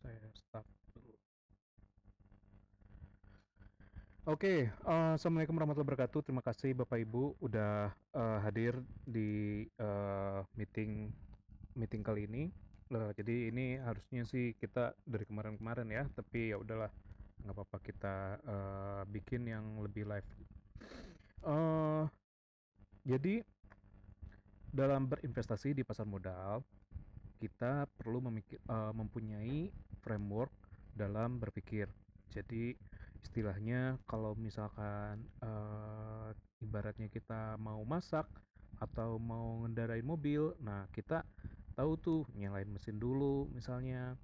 Saya start dulu. Assalamualaikum warahmatullahi wabarakatuh. Terima kasih Bapak Ibu udah hadir di meeting kali ini. Jadi ini harusnya sih kita dari kemarin-kemarin ya, tapi ya udahlah, nggak apa-apa kita bikin yang lebih live. Uh, jadi dalam berinvestasi di pasar modal, kita perlu mempunyai framework dalam berpikir. Jadi istilahnya kalau misalkan ibaratnya kita mau masak atau mau ngendarain mobil, nah kita tahu tuh nyalain mesin dulu misalnya.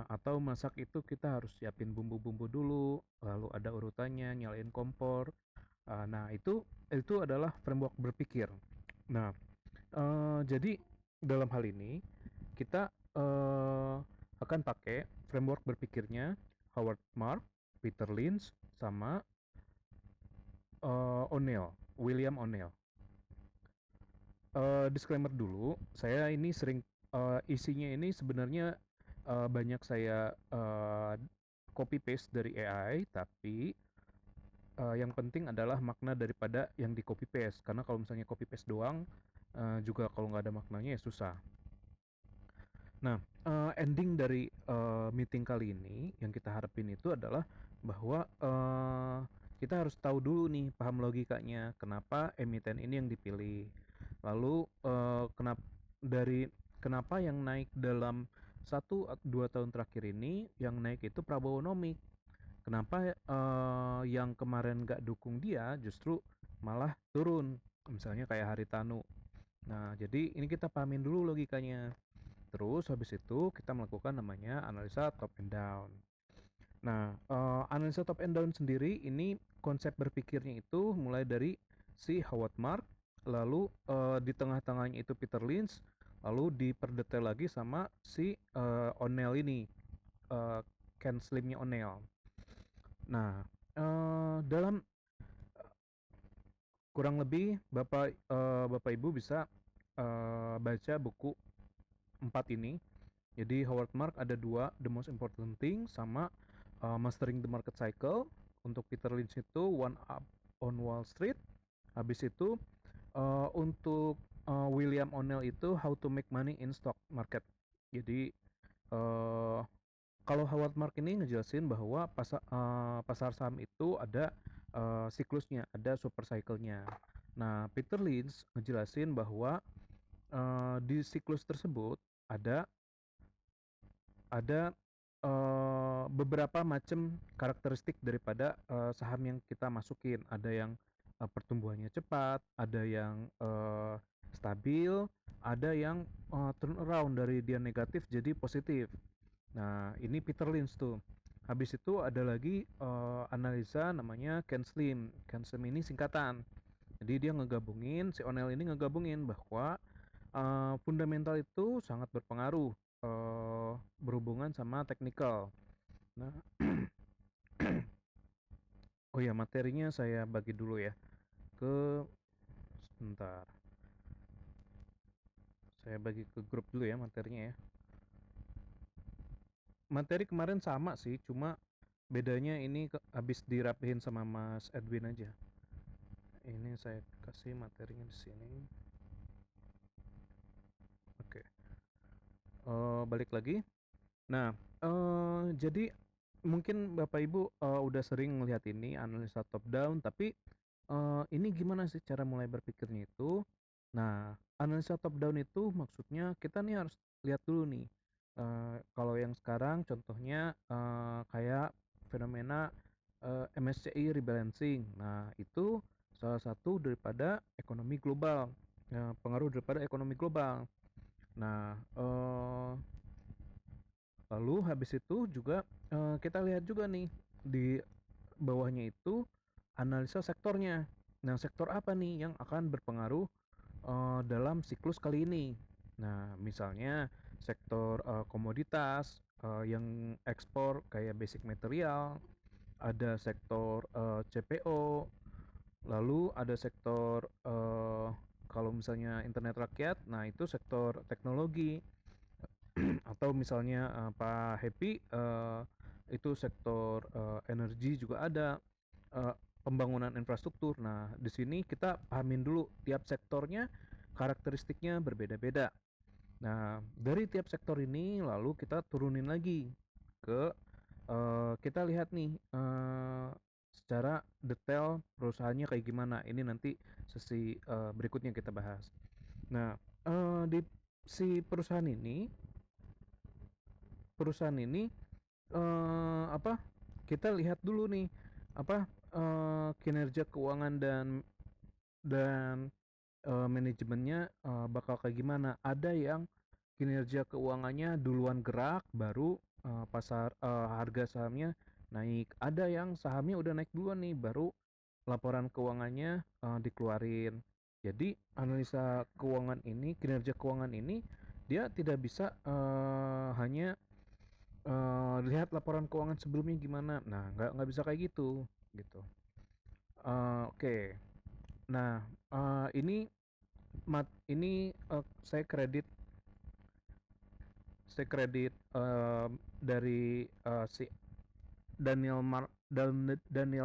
Atau masak itu kita harus siapin bumbu-bumbu dulu, lalu ada urutannya, nyalain kompor. Nah itu adalah framework berpikir. Nah, jadi dalam hal ini kita akan pakai framework berpikirnya Howard Mark, Peter Lynch, sama William O'Neill. Disclaimer dulu, saya ini sering isinya ini sebenarnya banyak saya copy paste dari AI, tapi yang penting adalah makna daripada yang di copy paste. Karena kalau misalnya copy paste doang, juga kalau nggak ada maknanya ya susah. Nah, ending dari meeting kali ini yang kita harapin itu adalah bahwa kita harus tahu dulu nih, paham logikanya, kenapa emiten ini yang dipilih. Lalu kenapa yang naik dalam 1-2 tahun terakhir ini, yang naik itu Prabowonomik. Kenapa yang kemarin nggak dukung dia justru malah turun, misalnya kayak Haritanu. Nah, jadi ini kita pahamin dulu logikanya. Terus habis itu kita melakukan namanya analisa top and down. Nah, analisa top and down sendiri ini konsep berpikirnya itu mulai dari si Howard Mark, lalu di tengah-tengahnya itu Peter Lynch, lalu diperdetail lagi sama si O'Neill ini, Ken Slimnya O'Neill. Nah, dalam kurang lebih Bapak Ibu bisa baca buku 4 ini. Jadi Howard Mark ada dua, The Most Important Thing sama Mastering the Market Cycle. Untuk Peter Lynch itu One Up on Wall Street. Habis itu untuk William O'Neill itu How to Make Money in Stock Market. Jadi uh, kalau Howard Mark ini ngejelasin bahwa pasar saham itu ada siklusnya, ada super cycle-nya. Nah, Peter Lynch ngejelasin bahwa di siklus tersebut ada ada beberapa macam karakteristik daripada saham yang kita masukin. Ada yang pertumbuhannya cepat, ada yang stabil, ada yang turn around dari dia negatif jadi positif. Nah, ini Peter Lynch tuh. Habis itu ada lagi analisa namanya Ken Slim. Ken Slim ini singkatan. Jadi dia ngegabungin, si O'Neill ini ngegabungin bahwa fundamental itu sangat berpengaruh berhubungan sama teknikal. Nah, oh ya, materinya saya bagi dulu ya. Sebentar. Saya bagi ke grup dulu ya materinya ya. Materi kemarin sama sih, cuma bedanya ini habis dirapihin sama Mas Edwin aja. Ini saya kasih materinya di sini. Oke. Balik lagi. Nah, jadi mungkin Bapak Ibu udah sering melihat ini analisa top down, tapi ini gimana sih cara mulai berpikirnya itu? Nah, analisa top down itu maksudnya kita nih harus lihat dulu nih. Kalau yang sekarang contohnya kayak fenomena MSCI rebalancing. Nah, itu salah satu daripada ekonomi global. Pengaruh daripada ekonomi global. Nah, lalu habis itu juga kita lihat juga nih di bawahnya itu analisa sektornya. Nah, sektor apa nih yang akan berpengaruh dalam siklus kali ini? Nah, misalnya sektor komoditas yang ekspor kayak basic material, ada sektor CPO, lalu ada sektor kalau misalnya internet rakyat, nah itu sektor teknologi. Atau misalnya Pak Happy itu sektor energi juga ada, pembangunan infrastruktur. Nah, di sini kita pahamin dulu tiap sektornya karakteristiknya berbeda-beda. Nah, dari tiap sektor ini lalu kita turunin lagi ke kita lihat nih secara detail perusahaannya kayak gimana. Ini nanti sesi berikutnya kita bahas. Nah, di si perusahaan ini apa? Kita lihat dulu nih apa kinerja keuangan dan manajemennya bakal kayak gimana. Ada yang kinerja keuangannya duluan gerak, baru harga sahamnya naik. Ada yang sahamnya udah naik duluan nih, baru laporan keuangannya dikeluarin. Jadi analisa keuangan ini, kinerja keuangan ini dia tidak bisa hanya lihat laporan keuangan sebelumnya gimana. Nah, nggak bisa kayak gitu, gitu. Oke. Nah, ini saya kredit dari si Daniel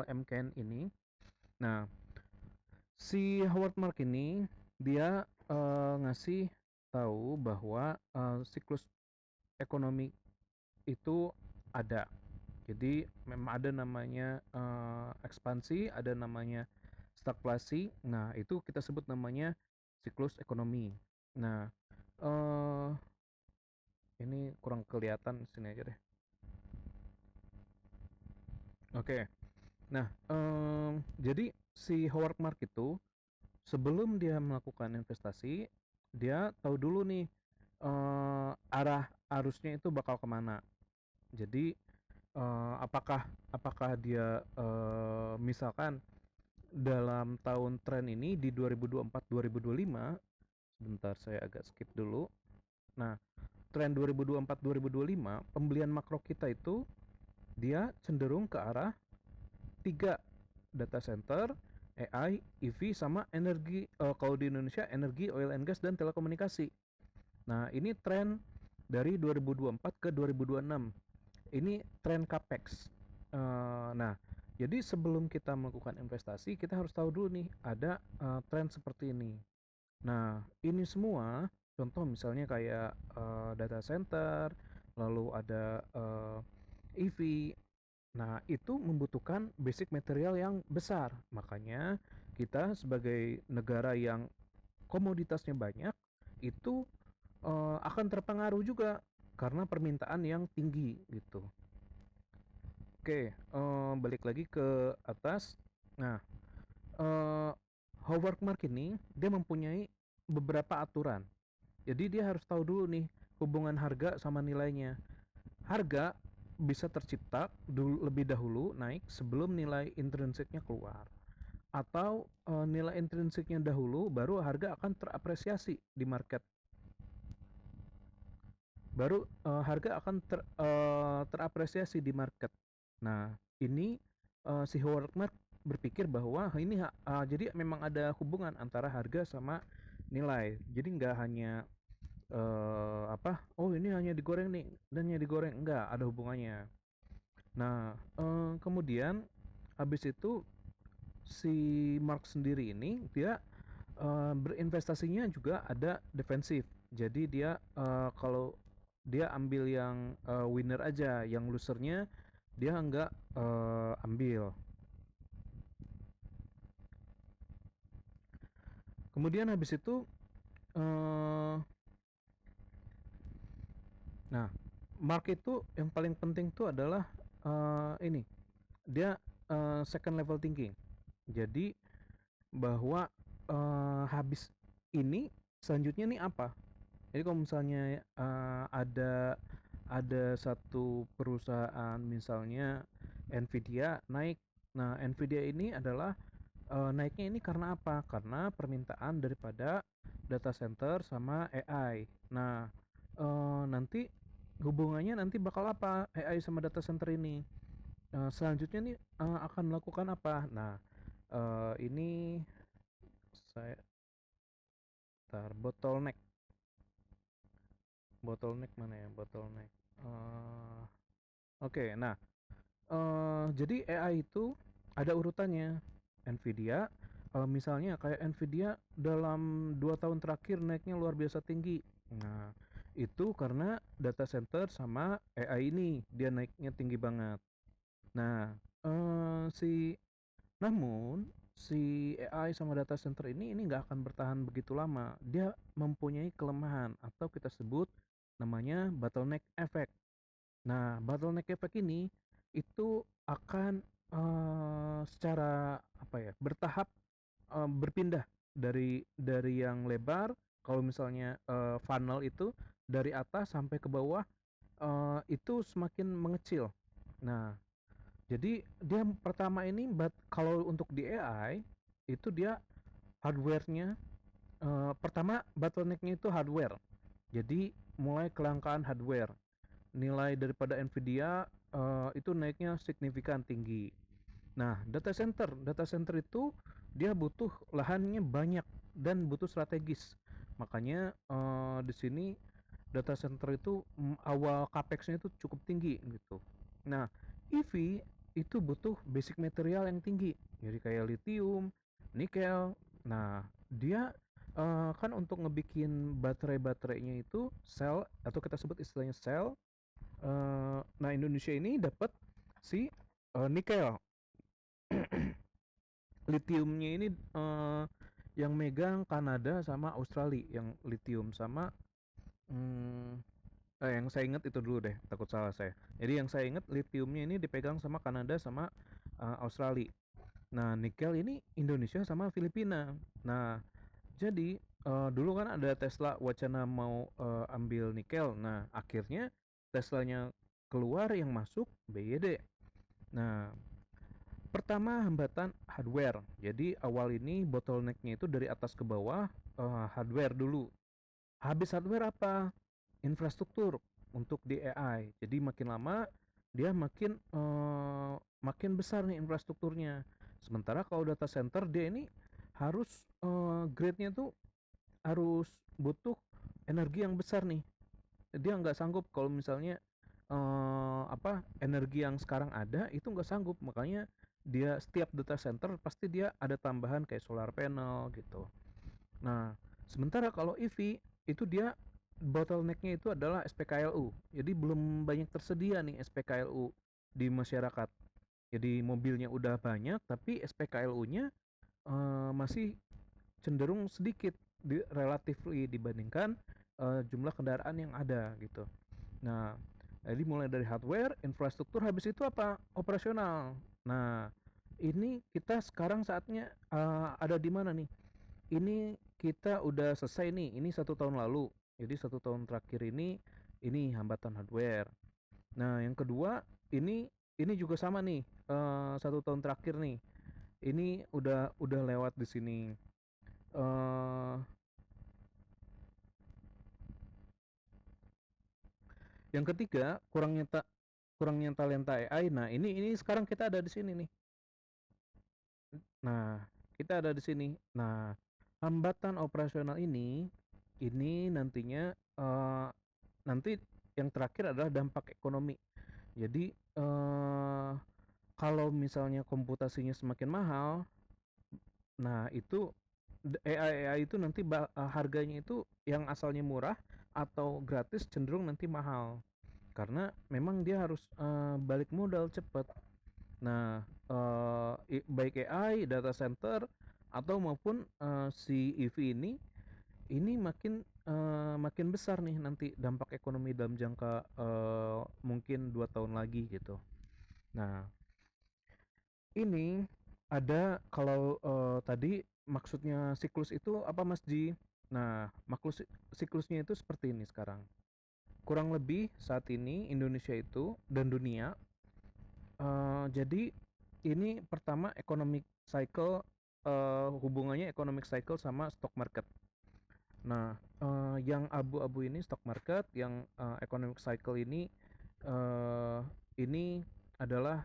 M. Ken ini. Nah, si Howard Mark ini dia ngasih tahu bahwa siklus ekonomi itu ada. Jadi memang ada namanya ekspansi, ada namanya stagflasi. Nah, itu kita sebut namanya siklus ekonomi. Nah, eh ini kurang kelihatan, sini aja deh. Oke. Nah, jadi si Howard Mark itu sebelum dia melakukan investasi, dia tahu dulu nih arah arusnya itu bakal kemana. Jadi apakah apakah dia misalkan dalam tahun tren ini di 2024-2025, sebentar saya agak skip dulu. Nah, tren 2024-2025 pembelian makro kita itu dia cenderung ke arah 3: data center, AI, EV, sama energi. Kalau di Indonesia energi, oil and gas, dan telekomunikasi. Nah, ini tren dari 2024 ke 2026. Ini tren capex. Nah, jadi sebelum kita melakukan investasi, kita harus tahu dulu nih ada tren seperti ini. Nah, ini semua contoh misalnya kayak data center, lalu ada EV. Nah, itu membutuhkan basic material yang besar. Makanya kita sebagai negara yang komoditasnya banyak, itu akan terpengaruh juga karena permintaan yang tinggi gitu. Oke, balik lagi ke atas. Nah, eh, Howard Mark ini dia mempunyai beberapa aturan. Jadi dia harus tahu dulu nih hubungan harga sama nilainya. Harga bisa tercipta lebih dahulu naik sebelum nilai intrinsiknya keluar. Atau nilai intrinsiknya dahulu baru harga akan terapresiasi di market. Baru harga akan terapresiasi di market. Nah, ini si Howard Mark berpikir bahwa ini jadi memang ada hubungan antara harga sama nilai. Jadi nggak hanya oh ini hanya digoreng nih dan hanya digoreng, enggak, ada hubungannya. Nah, kemudian habis itu si Mark sendiri ini dia berinvestasinya juga ada defensif. Jadi dia kalau dia ambil yang winner aja, yang losernya dia nggak ambil. Kemudian habis itu uh, nah, Mark itu yang paling penting tuh adalah ini dia second level thinking. Jadi bahwa habis ini selanjutnya nih apa. Jadi kalau misalnya ada satu perusahaan misalnya Nvidia naik. Nah, Nvidia ini adalah naiknya ini karena apa? Karena permintaan daripada data center sama AI. Nah, nanti hubungannya nanti bakal apa AI sama data center ini? Selanjutnya nih akan melakukan apa? Nah, ini saya bottleneck. Bottleneck mana ya? Bottleneck. Eh, Oke, nah, jadi AI itu ada urutannya. Nvidia, misalnya kayak Nvidia dalam 2 tahun terakhir naiknya luar biasa tinggi. Nah, itu karena data center sama AI ini dia naiknya tinggi banget. Nah, eh, si namun si AI sama data center ini nggak akan bertahan begitu lama. Dia mempunyai kelemahan atau kita sebut namanya bottleneck effect. Nah, bottleneck effect ini itu akan secara apa ya bertahap berpindah dari yang lebar. Kalau misalnya funnel itu dari atas sampai ke bawah itu semakin mengecil. Nah, jadi dia pertama ini kalau untuk di AI itu dia hardware-nya pertama bottleneck-nya itu hardware. Jadi mulai kelangkaan hardware. Nilai daripada Nvidia itu naiknya signifikan tinggi. Nah, data center itu dia butuh lahannya banyak dan butuh strategis. Makanya di sini data center itu awal capex-nya itu cukup tinggi gitu. Nah, EV itu butuh basic material yang tinggi. Jadi kayak lithium, nikel. Nah, dia kan untuk ngebikin baterai-baterainya itu sel atau kita sebut istilahnya sel. Nah, Indonesia ini dapat si nikel. Lithiumnya ini yang megang Kanada sama Australia yang lithium sama hmm, yang saya ingat itu dulu deh, takut salah saya. Jadi yang saya ingat lithiumnya ini dipegang sama Kanada sama Australia. Nah, nikel ini Indonesia sama Filipina. Nah, jadi dulu kan ada Tesla wacana mau ambil nikel. Nah, akhirnya Teslanya keluar yang masuk BYD. Nah, pertama hambatan hardware. Jadi awal ini bottlenecknya itu dari atas ke bawah hardware dulu. Habis hardware apa? Infrastruktur untuk di AI. Jadi makin lama dia makin besar nih infrastrukturnya. Sementara kalau data center dia ini harus grade-nya tuh harus butuh energi yang besar nih. Dia nggak sanggup kalau misalnya energi yang sekarang ada itu nggak sanggup, makanya dia setiap data center pasti dia ada tambahan kayak solar panel gitu. Nah, sementara kalau EV itu dia bottlenecknya itu adalah SPKLU. Jadi belum banyak tersedia nih SPKLU di masyarakat. Jadi mobilnya udah banyak tapi SPKLU-nya masih cenderung sedikit relatif dibandingkan jumlah kendaraan yang ada gitu. Nah, jadi mulai dari hardware, infrastruktur, habis itu apa? Operasional. Nah, ini kita sekarang saatnya ada di mana nih? Ini kita udah selesai nih. Ini 1 tahun lalu. Jadi 1 tahun terakhir ini hambatan hardware. Nah, yang kedua ini juga sama nih. 1 tahun terakhir nih. Ini udah lewat di sini. eh yang ketiga kurangnya talenta AI. Nah, ini sekarang kita ada di sini nih. Nah, kita ada di sini. Nah, hambatan operasional ini nantinya nanti yang terakhir adalah dampak ekonomi. Jadi kalau misalnya komputasinya semakin mahal, nah itu AI itu nanti harganya itu yang asalnya murah atau gratis cenderung nanti mahal karena memang dia harus balik modal cepat. Nah, baik AI, data center atau maupun si EV ini makin besar nih nanti dampak ekonomi dalam jangka mungkin 2 tahun lagi gitu. Nah, ini ada kalau tadi maksudnya siklus itu apa Mas Ji? Nah, siklusnya itu seperti ini sekarang. Kurang lebih saat ini Indonesia itu dan dunia jadi ini pertama economic cycle hubungannya economic cycle sama stock market. Nah, yang abu-abu ini stock market, yang economic cycle ini adalah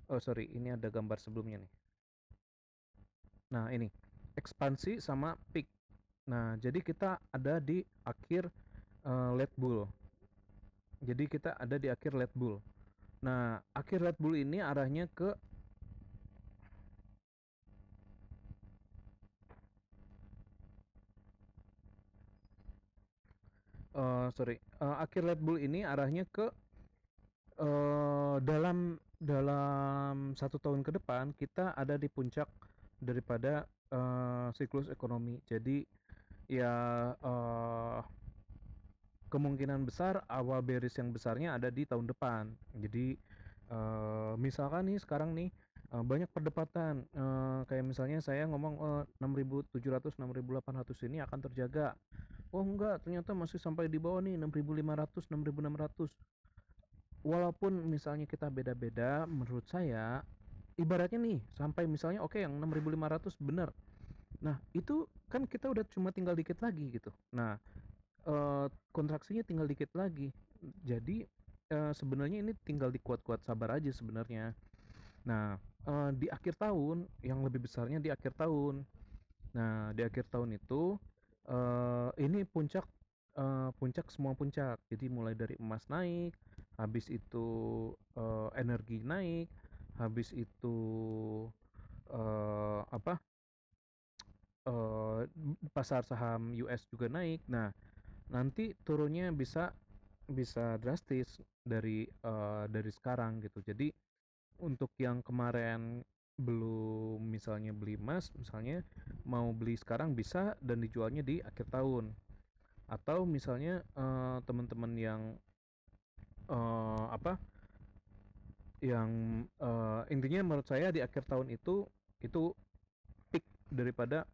oh sorry, ini ada gambar sebelumnya nih. Nah, ini ekspansi sama peak. Nah, jadi kita ada di akhir Red Bull. Jadi kita ada di akhir Red Bull. Nah, akhir Red Bull ini arahnya ke sorry, akhir Red Bull ini arahnya ke dalam 1 tahun ke depan kita ada di puncak daripada siklus ekonomi. Jadi ya kemungkinan besar awal bearish yang besarnya ada di tahun depan. Jadi misalkan nih sekarang nih banyak perdebatan kayak misalnya saya ngomong 6.700 6.800 ini akan terjaga. Oh enggak, ternyata masih sampai di bawah nih 6.500 6.600. Walaupun misalnya kita beda-beda, menurut saya ibaratnya nih sampai misalnya oke yang 6.500 bener. Nah, itu kan kita udah cuma tinggal dikit lagi gitu. Nah, kontraksinya tinggal dikit lagi. Jadi sebenarnya ini tinggal dikuat-kuat sabar aja sebenarnya. Nah, di akhir tahun yang lebih besarnya di akhir tahun. Nah, di akhir tahun itu ini puncak puncak semua puncak. Jadi mulai dari emas naik, habis itu energi naik, habis itu apa? eh, Pasar saham US juga naik. Nah, nanti turunnya bisa bisa drastis dari sekarang gitu. Jadi untuk yang kemarin belum misalnya beli emas, misalnya mau beli sekarang bisa dan dijualnya di akhir tahun. Atau misalnya teman-teman yang apa? Yang intinya menurut saya di akhir tahun itu peak daripada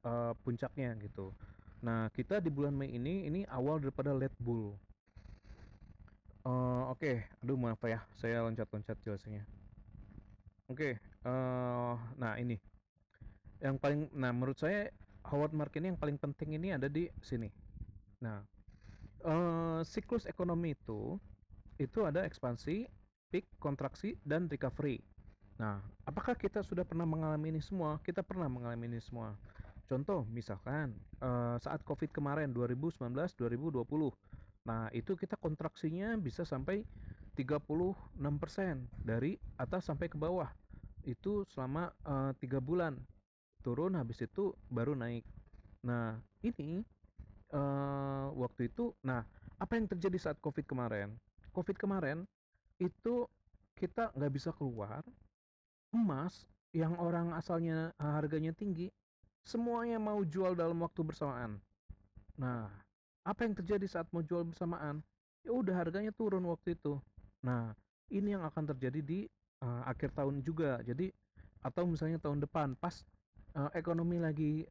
puncaknya gitu. Nah, kita di bulan Mei ini awal daripada Red Bull. Oke, aduh maaf ya, saya loncat-loncat jelasnya. Oke, nah ini nah menurut saya Howard Mark ini yang paling penting ini ada di sini. Nah, siklus ekonomi itu ada ekspansi, peak, kontraksi, dan recovery. Nah, apakah kita sudah pernah mengalami ini semua? Kita pernah mengalami ini semua. Contoh, misalkan saat COVID kemarin 2019-2020. Nah, itu kita kontraksinya bisa sampai 36% dari atas sampai ke bawah. Itu selama 3 bulan. Turun habis itu baru naik. Nah, ini waktu itu, nah apa yang terjadi saat COVID kemarin? COVID kemarin itu kita nggak bisa keluar, emas yang orang asalnya harganya tinggi, semuanya mau jual dalam waktu bersamaan. Nah, apa yang terjadi saat mau jual bersamaan? Ya udah harganya turun waktu itu. Nah, ini yang akan terjadi di akhir tahun juga. Jadi atau misalnya tahun depan pas ekonomi lagi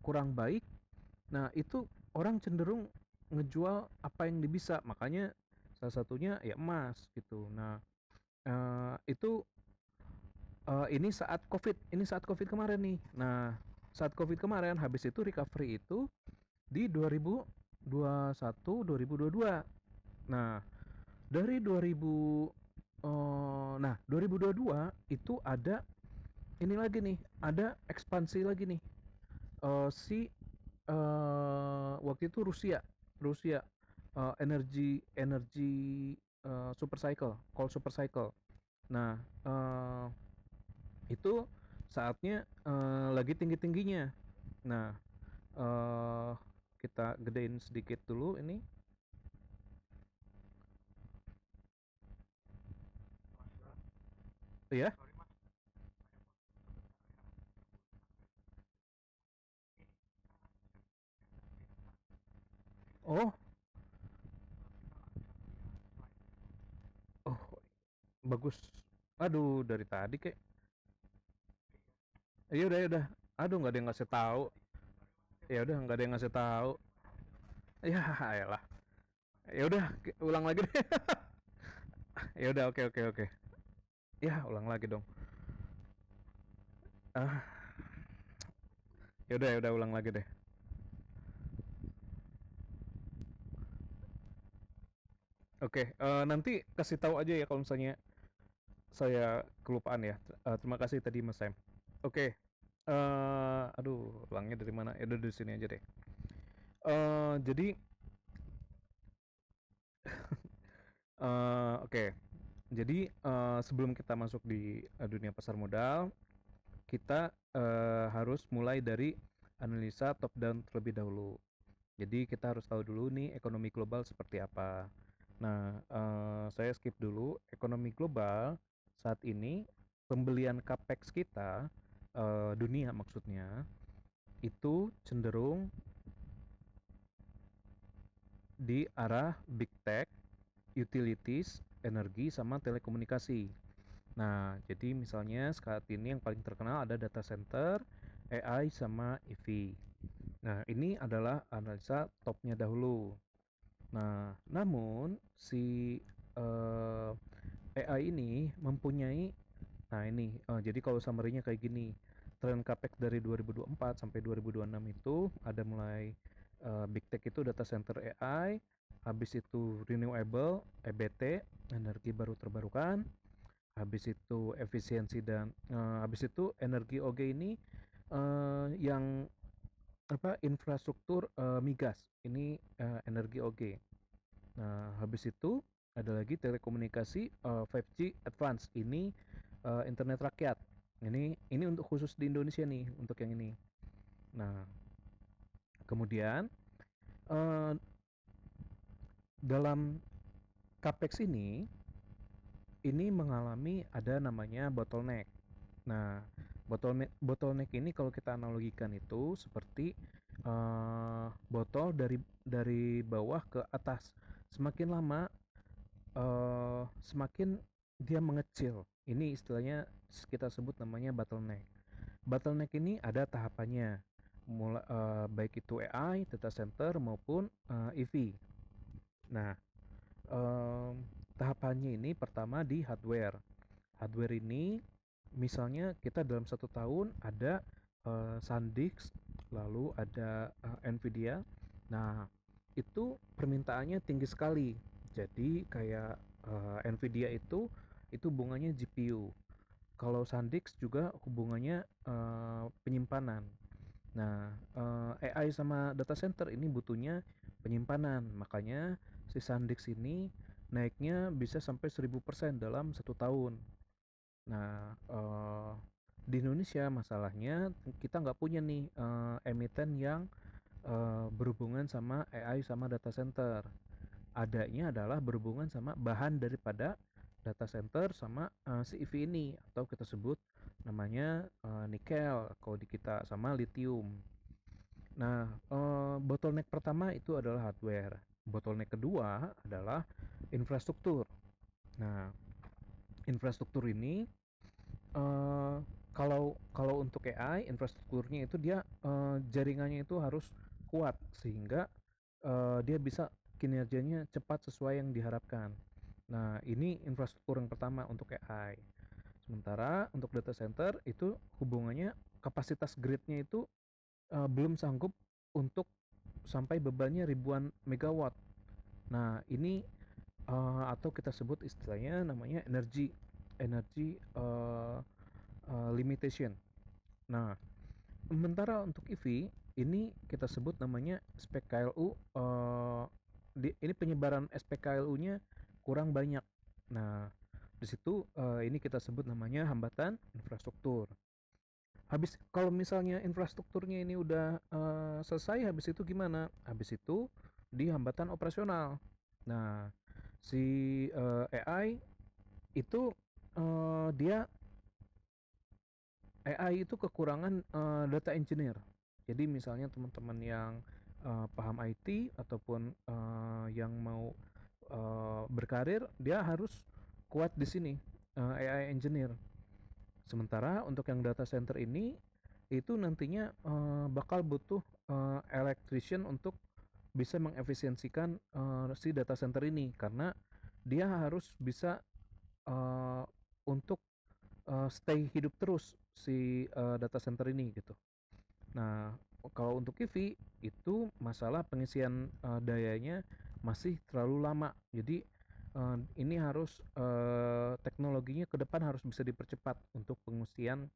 kurang baik, nah itu orang cenderung ngejual apa yang bisa. Makanya salah satunya ya emas gitu. Nah, itu ini saat Covid kemarin nih. Nah, saat Covid kemarin habis itu recovery itu di 2021 2022. Nah, dari 2000 nah 2022 itu ada ini lagi nih, ada ekspansi lagi nih. Si waktu itu Rusia energi energi super cycle, call super cycle. Nah, itu saatnya lagi tinggi-tingginya. Nah, eh kita gedein sedikit dulu ini. Ya. Oh, oh bagus. Aduh, dari tadi kayak ya udah ya udah. Aduh, nggak ada yang ngasih tahu. Ya udah, nggak ada yang ngasih tahu. Ya, ayolah. Ya udah, ulang lagi deh. Ya udah, oke oke oke. Ya, ulang lagi dong. Ah, ya udah ulang lagi deh. Oke, nanti kasih tahu aja ya kalau misalnya saya kelupaan ya. Terima kasih tadi Mas Sam. Oke, aduh, ulangnya dari mana? Ya udah dari sini aja deh. Jadi Oke. Jadi sebelum kita masuk di dunia pasar modal, kita harus mulai dari analisa top down terlebih dahulu. Jadi kita harus tahu dulu nih ekonomi global seperti apa. Nah, saya skip dulu ekonomi global saat ini pembelian capex kita dunia maksudnya itu cenderung di arah big tech, utilities, energi sama telekomunikasi. Nah, jadi misalnya saat ini yang paling terkenal ada data center, AI sama EV. Nah, ini adalah analisa topnya dahulu. Nah, namun si AI ini mempunyai, nah ini, jadi kalau summary-nya kayak gini, tren capex dari 2024 sampai 2026 itu ada mulai big tech itu data center AI, habis itu renewable EBT, energi baru terbarukan, habis itu efisiensi dan habis itu energi OG ini yang apa infrastruktur migas ini energi OG. Nah, habis itu ada lagi telekomunikasi 5G advance. Ini internet rakyat. Ini untuk khusus di Indonesia nih untuk yang ini. Nah, kemudian eh, dalam capex ini mengalami ada namanya bottleneck. Nah, bottleneck ini kalau kita analogikan itu seperti botol dari bawah ke atas. Semakin lama semakin dia mengecil. Ini istilahnya kita sebut namanya bottleneck. Bottleneck ini ada tahapannya, baik itu AI, data center maupun EV. Nah, em, tahapannya ini pertama di hardware. Hardware ini misalnya kita dalam 1 tahun ada SanDisk, lalu ada Nvidia. Nah, itu permintaannya tinggi sekali. Jadi kayak Nvidia itu hubungannya GPU. Kalau SanDisk juga hubungannya penyimpanan. Nah, AI sama data center ini butuhnya penyimpanan. Makanya si SanDisk ini naiknya bisa sampai 1000% dalam 1 tahun. Nah, di Indonesia masalahnya kita nggak punya nih emiten yang berhubungan sama AI sama data center. Adanya adalah berhubungan sama bahan daripada data center sama si EV ini atau kita sebut namanya nikel kalau di kita sama lithium. Nah, bottleneck pertama itu adalah hardware. Bottleneck kedua adalah infrastruktur. Nah, infrastruktur ini eh kalau kalau untuk AI infrastrukturnya itu dia jaringannya itu harus kuat sehingga dia bisa kinerjanya cepat sesuai yang diharapkan. Nah, ini infrastruktur yang pertama untuk AI. Sementara untuk data center itu hubungannya kapasitas gridnya itu belum sanggup untuk sampai bebannya ribuan megawatt. Nah, ini atau kita sebut istilahnya namanya energy energy limitation. Nah, sementara untuk EV ini kita sebut namanya spek KLU. Ini penyebaran spek KLU-nya kurang banyak. Nah, di situ ini kita sebut namanya hambatan infrastruktur. Habis kalau misalnya infrastrukturnya ini udah selesai, habis itu gimana? Habis itu di hambatan operasional. Nah, si AI itu dia AI itu kekurangan data engineer. Jadi misalnya teman-teman yang paham IT ataupun yang mau berkarir, dia harus kuat di sini AI engineer. Sementara untuk yang data center ini itu nantinya bakal butuh electrician untuk bisa mengefisiensikan si data center ini karena dia harus bisa uh, untuk stay hidup terus si data center ini gitu. Nah, kalau untuk EV itu masalah pengisian dayanya masih terlalu lama. Jadi ini harus teknologinya ke depan harus bisa dipercepat untuk pengisian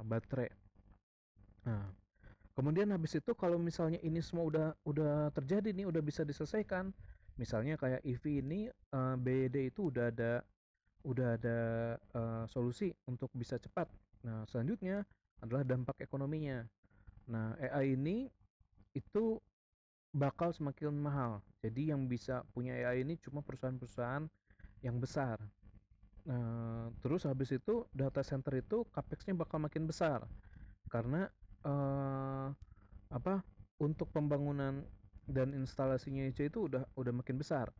baterai. Nah, kemudian habis itu kalau misalnya ini semua udah terjadi nih, udah bisa diselesaikan, Misalnya kayak EV ini, BYD itu udah ada solusi untuk bisa cepat. Nah, selanjutnya adalah dampak ekonominya. Nah, AI ini itu bakal semakin mahal. Jadi yang bisa punya AI ini cuma perusahaan-perusahaan yang besar. Nah, terus habis itu data center itu capex-nya bakal makin besar karena eh, apa untuk pembangunan dan instalasinya aja itu udah makin besar.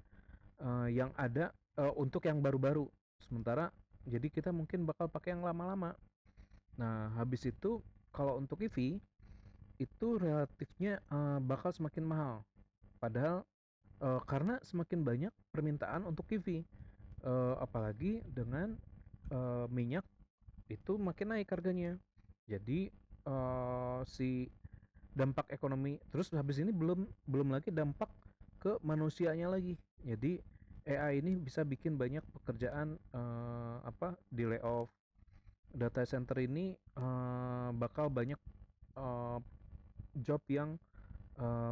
Yang ada untuk yang baru-baru. Sementara jadi kita mungkin bakal pakai yang lama-lama. Nah, habis itu kalau untuk EV itu relatifnya bakal semakin mahal. Padahal karena semakin banyak permintaan untuk EV, apalagi dengan minyak itu makin naik harganya. Jadi si dampak ekonomi terus habis ini belum belum lagi dampak ke manusianya lagi. Jadi AI ini bisa bikin banyak pekerjaan di layoff. Data center ini bakal banyak eh, job yang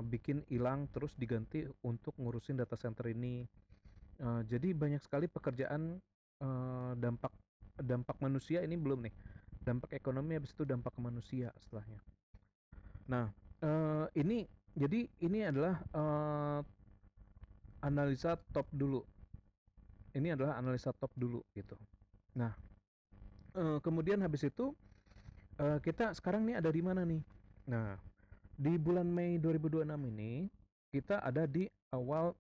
bikin hilang terus diganti untuk ngurusin data center ini. Jadi banyak sekali pekerjaan dampak dampak manusia ini belum nih. Dampak ekonomi habis itu dampak ke manusia setelahnya. Nah, ini jadi ini adalah analisa top dulu. Ini adalah analisa top dulu gitu. Nah, kemudian habis itu kita sekarang nih ada di mana nih? Nah, di bulan Mei 2026 ini kita ada di awal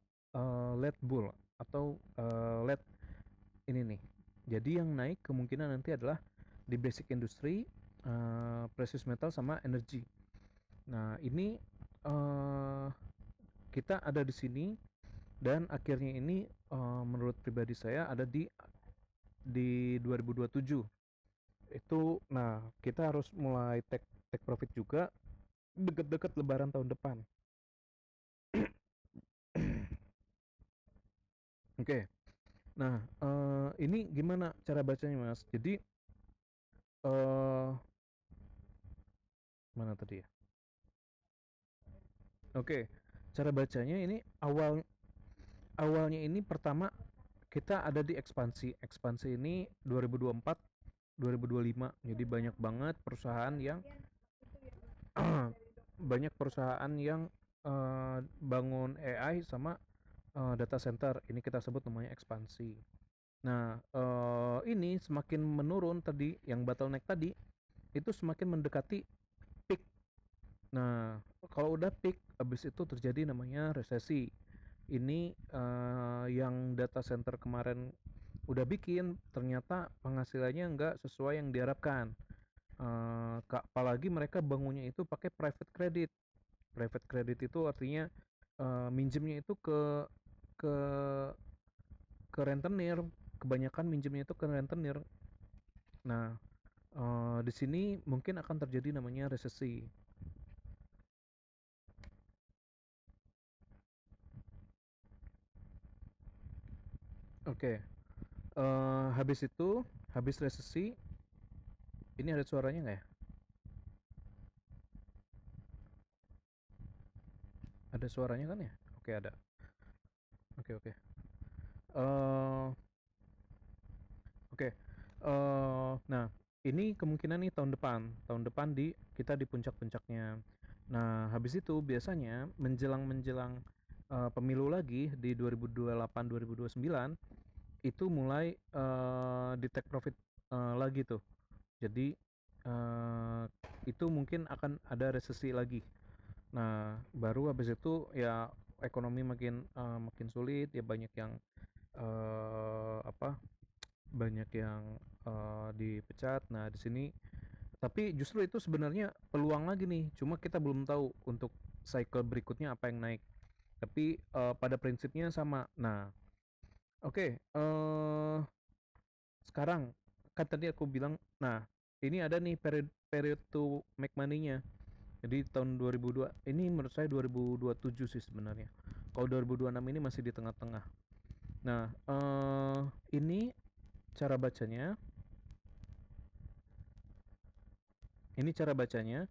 late bull atau late ini nih. Jadi yang naik kemungkinan nanti adalah di basic industry, precious metal sama energy. Nah, ini uh, kita ada di sini dan akhirnya ini menurut pribadi saya ada di 2027. Itu nah, kita harus mulai take profit juga deket-deket lebaran tahun depan. Oke. Okay. Nah, ini gimana cara bacanya, Mas? Jadi mana tadi ya? Oke. Okay. Cara bacanya ini awalnya ini pertama kita ada di ekspansi. Ekspansi ini 2024 2025. Jadi banyak banget perusahaan yang banyak perusahaan yang bangun AI sama data center. Ini kita sebut namanya ekspansi. Nah, ini semakin menurun tadi yang bottleneck tadi itu semakin mendekati peak. Nah, kalau udah peak habis itu terjadi namanya resesi. Ini yang data center kemarin udah bikin ternyata penghasilannya nggak sesuai yang diharapkan. Apalagi mereka bangunnya itu pakai private credit. Private credit itu artinya minjemnya itu ke ke rentenir. Kebanyakan minjemnya itu ke rentenir. Nah, di sini mungkin akan terjadi namanya resesi. Oke, habis itu, habis resesi, ini ada suaranya nggak ya? Ada suaranya kan ya? Oke, ada. Oke, oke. Eh, oke. Nah, ini kemungkinan nih tahun depan kita di puncak-puncaknya. Nah, habis itu biasanya menjelang-menjelang pemilu lagi di 2028 2029 itu mulai di take profit lagi tuh. Jadi eh, itu mungkin akan ada resesi lagi. Nah, baru habis itu ya ekonomi makin sulit, ya banyak yang apa? Banyak yang dipecat. Nah, di sini tapi justru itu sebenarnya peluang lagi nih. Cuma kita belum tahu untuk cycle berikutnya apa yang naik. Tapi pada prinsipnya sama. Nah, oke, okay, sekarang kan tadi aku bilang, nah ini ada nih period to make money-nya. Jadi tahun 2002 ini menurut saya 2027 sih sebenarnya. Kalau 2026 ini masih di tengah-tengah. Nah, ini cara bacanya. Ini cara bacanya.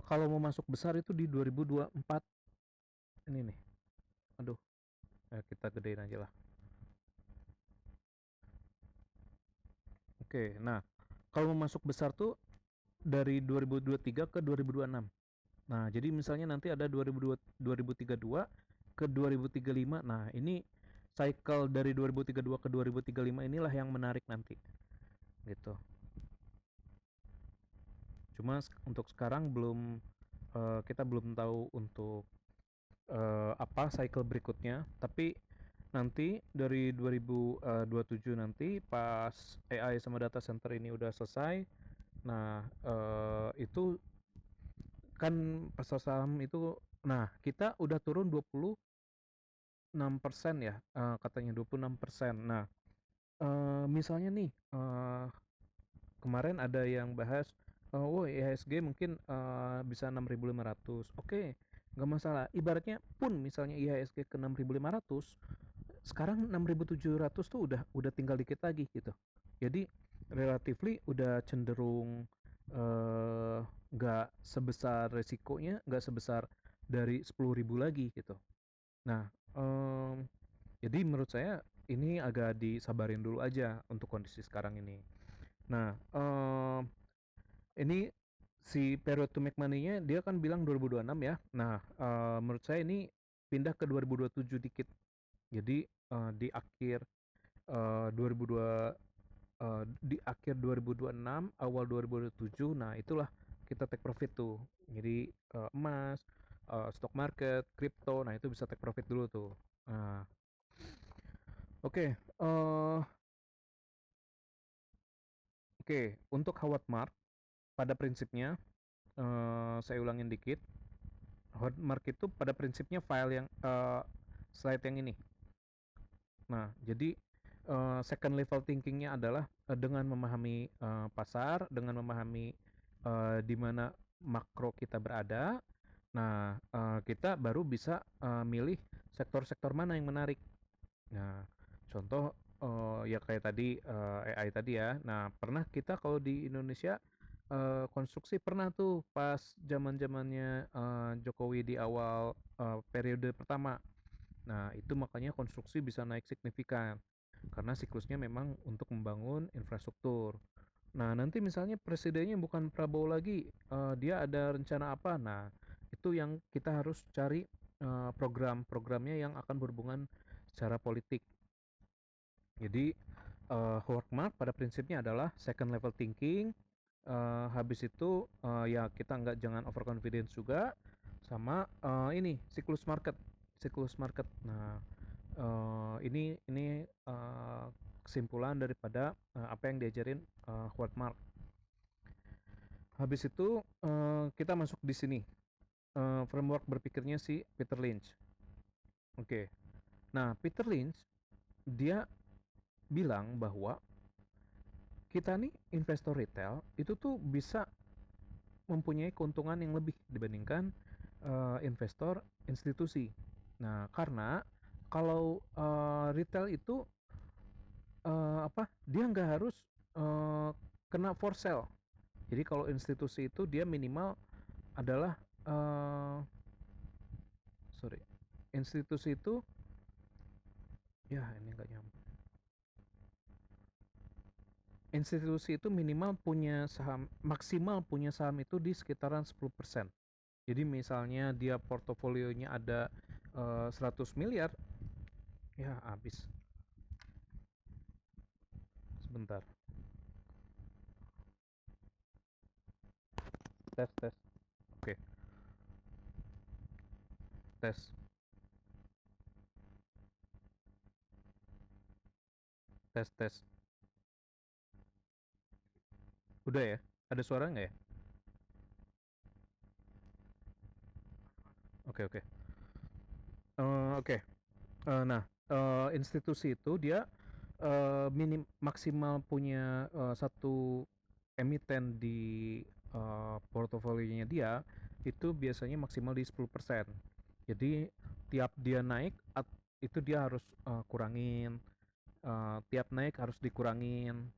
Kalau mau masuk besar itu di 2024 ini nih. Aduh. Kita gedein aja lah. Oke, nah kalau mau masuk besar tuh dari 2023 ke 2026. Nah, jadi misalnya nanti ada 2032 ke 2035. Nah, ini cycle dari 2032 ke 2035 inilah yang menarik nanti, gitu. Cuma untuk sekarang belum kita belum tahu untuk apa cycle berikutnya, tapi nanti dari 2027 nanti pas AI sama data center ini udah selesai, nah itu kan pasar saham itu, nah kita udah turun 26% ya, katanya 26%. Nah, misalnya nih, kemarin ada yang bahas, oh IHSG mungkin bisa 6.500. Oke, nggak masalah. Ibaratnya pun misalnya IHSG ke 6.500, sekarang 6.700 tuh udah tinggal dikit lagi gitu. Jadi relatively udah cenderung eh, nggak sebesar resikonya, nggak sebesar dari 10.000 lagi gitu. Nah, jadi menurut saya ini agak disabarin dulu aja untuk kondisi sekarang ini. Nah, ini si period to make money-nya dia kan bilang 2026 ya. Nah, menurut saya ini pindah ke 2027 dikit. Jadi di akhir 2002 di akhir 2026 awal 2027, nah itulah kita take profit tuh. Jadi emas, stock market, crypto, nah itu bisa take profit dulu tuh. Nah, oke, oke, untuk Howard Mark pada prinsipnya, saya ulangin dikit. Howard Mark itu pada prinsipnya file yang slide yang ini. Nah, jadi second level thinkingnya adalah dengan memahami pasar, dengan memahami di mana makro kita berada. Nah, kita baru bisa milih sektor-sektor mana yang menarik. Nah, contoh ya kayak tadi AI tadi ya. Nah, pernah kita kalau di Indonesia konstruksi pernah tuh pas zaman-zamannya Jokowi di awal periode pertama. Nah, itu makanya konstruksi bisa naik signifikan karena siklusnya memang untuk membangun infrastruktur. Nah, nanti misalnya presidennya bukan Prabowo lagi, dia ada rencana apa? Nah, itu yang kita harus cari program-programnya yang akan berhubungan secara politik. Jadi, Howard pada prinsipnya adalah second level thinking. Habis itu ya kita nggak jangan overconfidence juga, sama ini siklus market. Nah, ini kesimpulan daripada apa yang diajarin Howard Mark. Habis itu kita masuk di sini framework berpikirnya si Peter Lynch. Oke, nah Peter Lynch dia bilang bahwa kita nih investor retail itu tuh bisa mempunyai keuntungan yang lebih dibandingkan investor institusi. Nah, karena kalau retail itu apa? Dia nggak harus uh, kena for sale. Jadi kalau institusi itu dia minimal adalah sorry, institusi itu ya ini nggak nyambung. Institusi itu minimal punya saham, maksimal punya saham itu di sekitaran 10%. Jadi misalnya dia portofolionya ada 100 miliar, ya habis. Sebentar. Tes tes. Oke, tes. Tes tes. Udah ya? Ada suara nggak ya? Oke oke. Oke. Nah, institusi itu dia maksimal punya satu emiten di portofolionya dia itu biasanya maksimal di 10%. Jadi tiap dia naik itu dia harus kurangin, tiap naik harus dikurangin.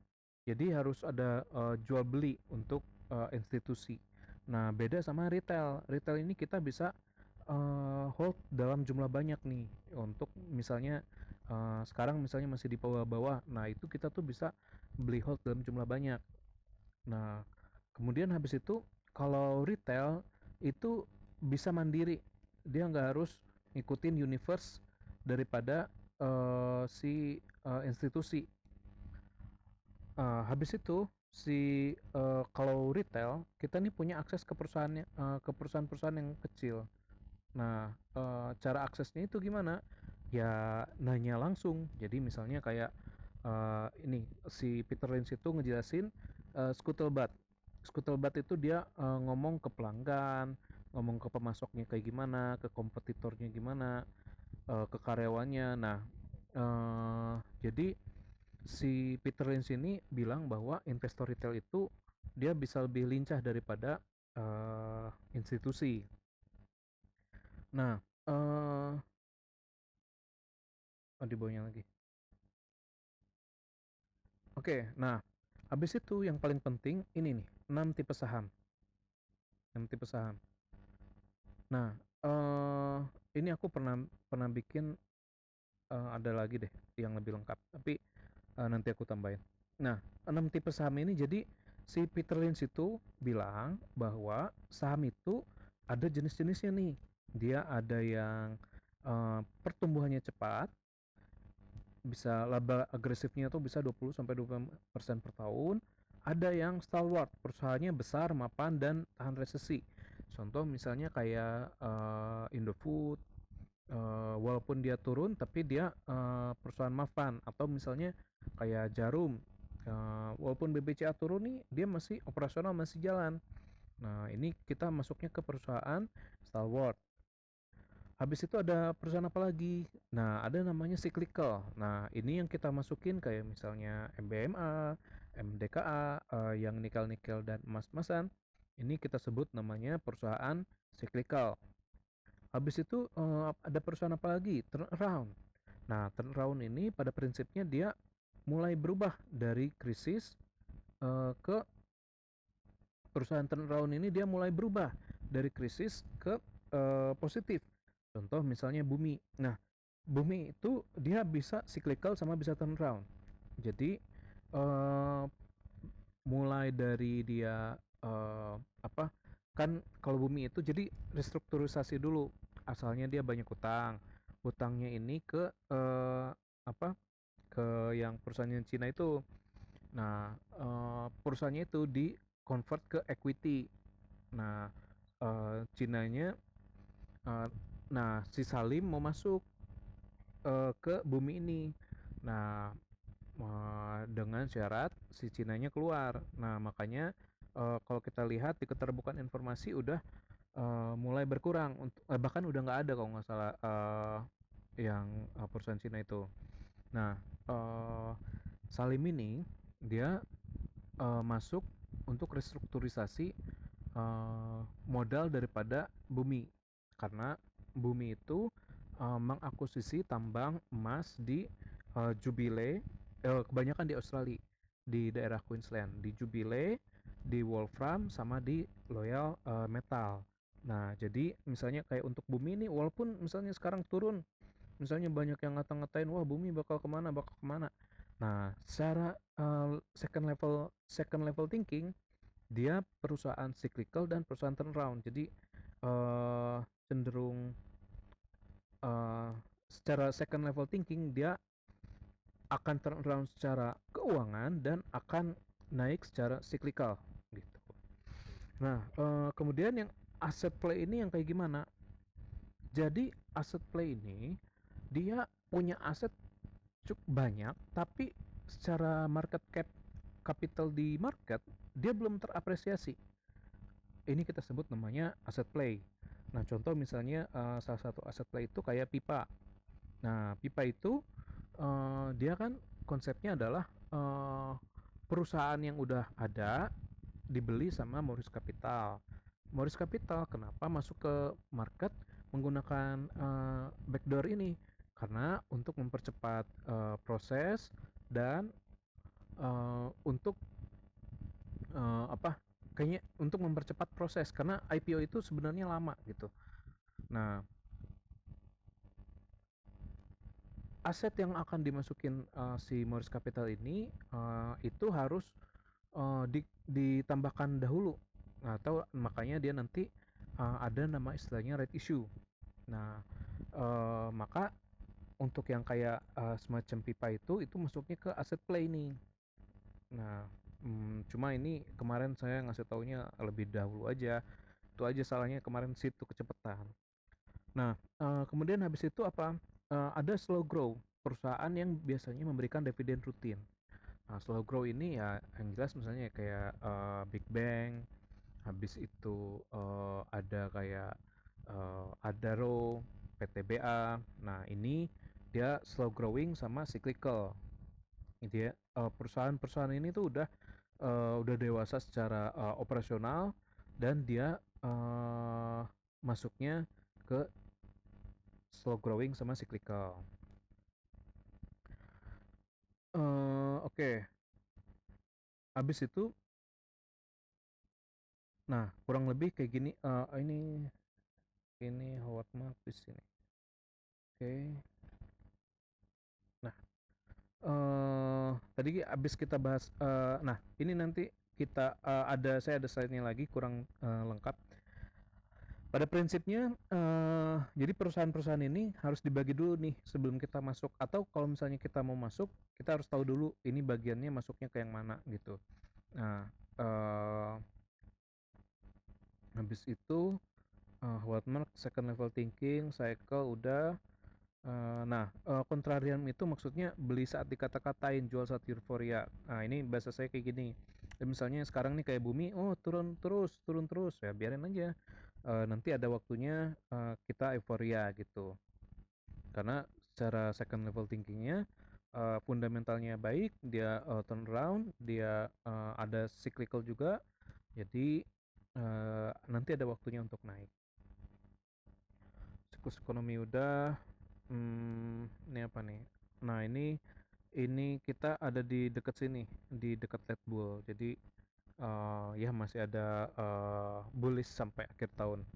Jadi harus ada jual beli untuk institusi. Nah, beda sama retail. Retail ini kita bisa hold dalam jumlah banyak nih untuk misalnya sekarang misalnya masih di bawah-bawah. Nah, itu kita tuh bisa beli hold dalam jumlah banyak. Nah, kemudian habis itu kalau retail itu bisa mandiri. Dia nggak harus ngikutin universe daripada institusi. Habis itu kalau retail kita nih punya akses ke ke perusahaan-perusahaan yang kecil. Nah, cara aksesnya itu gimana? Ya nanya langsung. Jadi misalnya kayak ini si Peter Lynch itu ngejelasin scuttlebutt. Scuttlebutt itu dia ngomong ke pelanggan, ngomong ke pemasoknya kayak gimana, ke kompetitornya gimana, ke karyawannya. Nah, jadi si Peter Lynch ini bilang bahwa investor retail itu dia bisa lebih lincah daripada institusi. Nah, di bawahnya lagi. Oke, nah habis itu yang paling penting ini nih, 6 tipe saham. 6 tipe saham. Nah, ini aku pernah pernah bikin ada lagi deh yang lebih lengkap, tapi nanti aku tambahin. Nah, 6 tipe saham ini jadi si Peter Lynch itu bilang bahwa saham itu ada jenis-jenisnya nih. Dia ada yang pertumbuhannya cepat, bisa laba agresifnya tuh bisa 20 sampai 25% per tahun. Ada yang stalwart, perusahaannya besar, mapan dan tahan resesi. Contoh misalnya kayak Indofood, walaupun dia turun tapi dia perusahaan mapan, atau misalnya kayak Jarum, walaupun BBCA turun nih dia masih operasional, masih jalan. Nah, ini kita masuknya ke perusahaan stalwart. Habis itu ada perusahaan apa lagi? Nah, ada namanya cyclical. Nah, ini yang kita masukin kayak misalnya MBMA, MDKA, yang nikel-nikel dan emas-emasan. Ini kita sebut namanya perusahaan cyclical. Habis itu ada perusahaan apa lagi? Turnaround. Nah, turnaround ini pada prinsipnya dia mulai berubah dari krisis ke perusahaan turnaround ini dia mulai berubah dari krisis ke positif. Contoh misalnya Bumi. Nah, Bumi itu dia bisa cyclical sama bisa turnaround. Jadi mulai dari dia apa? Kan kalau Bumi itu jadi restrukturisasi dulu. Asalnya dia banyak utang. Utangnya ini ke apa? Ke yang perusahaan Cina itu. Nah, perusahaannya itu di convert ke equity. Nah, Cinanya, uh, nah si Salim mau masuk ke bumi ini. Nah, dengan syarat si Cinanya keluar. Nah, makanya kalau kita lihat di keterbukaan informasi udah mulai berkurang. Bahkan udah nggak ada kalau nggak salah yang perusahaan Cina itu. Nah, uh, Salim ini dia masuk untuk restrukturisasi modal daripada bumi, karena bumi itu mengakuisisi tambang emas di Jubilee, kebanyakan di Australia, di daerah Queensland, di Jubilee, di Wolfram, sama di Royal Metal. Nah, jadi misalnya kayak untuk bumi ini, walaupun misalnya sekarang turun, misalnya banyak yang ngata-ngatain, wah bumi bakal kemana, bakal kemana. Nah, secara second level thinking, dia perusahaan cyclical dan perusahaan turnaround. Jadi cenderung uh, secara second level thinking dia akan turnaround secara keuangan dan akan naik secara cyclical gitu. Nah, kemudian yang asset play ini yang kayak gimana? Jadi asset play ini dia punya aset cukup banyak, tapi secara market capital di market dia belum terapresiasi. Ini kita sebut namanya asset play. Nah, contoh misalnya salah satu asset play itu kayak pipa. Nah, pipa itu dia kan konsepnya adalah perusahaan yang udah ada dibeli sama Morris Capital. Morris Capital kenapa masuk ke market menggunakan backdoor ini? Karena untuk mempercepat proses dan untuk apa? Kayaknya untuk mempercepat proses, karena IPO itu sebenarnya lama gitu. Nah, aset yang akan dimasukin si Morris Capital ini itu harus ditambahkan dahulu. Nah, atau makanya dia nanti ada nama istilahnya right issue. Nah, maka untuk yang kayak semacam pipa itu masuknya ke aset play nih. Nah, cuma ini kemarin saya ngasih taunya lebih dahulu aja. Itu aja salahnya kemarin situ kecepatan. Nah, kemudian habis itu apa? Ada slow grow, perusahaan yang biasanya memberikan dividen rutin. Nah, slow grow ini ya yang jelas misalnya kayak Big Bang, habis itu ada kayak Adaro, PTBA. Nah, ini dia slow growing sama cyclical. Gitu ya. Perusahaan-perusahaan ini tuh udah dewasa secara operasional dan dia masuknya ke slow growing sama cyclical. Oke, habis itu, nah kurang lebih kayak gini. Ini Howard Marks ini. Oke, nah tadi habis kita bahas. Nah ini nanti saya ada slide-nya lagi kurang lengkap. Pada prinsipnya, jadi perusahaan-perusahaan ini harus dibagi dulu nih sebelum kita masuk, atau kalau misalnya kita mau masuk, kita harus tahu dulu ini bagiannya masuknya ke yang mana gitu. Nah, habis itu Howard second level thinking, cycle udah. Nah, kontrarian itu maksudnya beli saat dikata-katain, jual saat euforia. Nah, ini bahasa saya kayak gini. Misalnya sekarang nih kayak bumi, oh turun terus, ya biarin aja. Nanti ada waktunya kita euforia gitu. Karena secara second level thinkingnya, fundamentalnya baik, dia turn around, dia ada cyclical juga, jadi nanti ada waktunya untuk naik. Siklus ekonomi udah. Ini apa nih? Nah, ini kita ada di dekat sini, di dekat Red Bull. Jadi ya masih ada bullish sampai akhir tahun.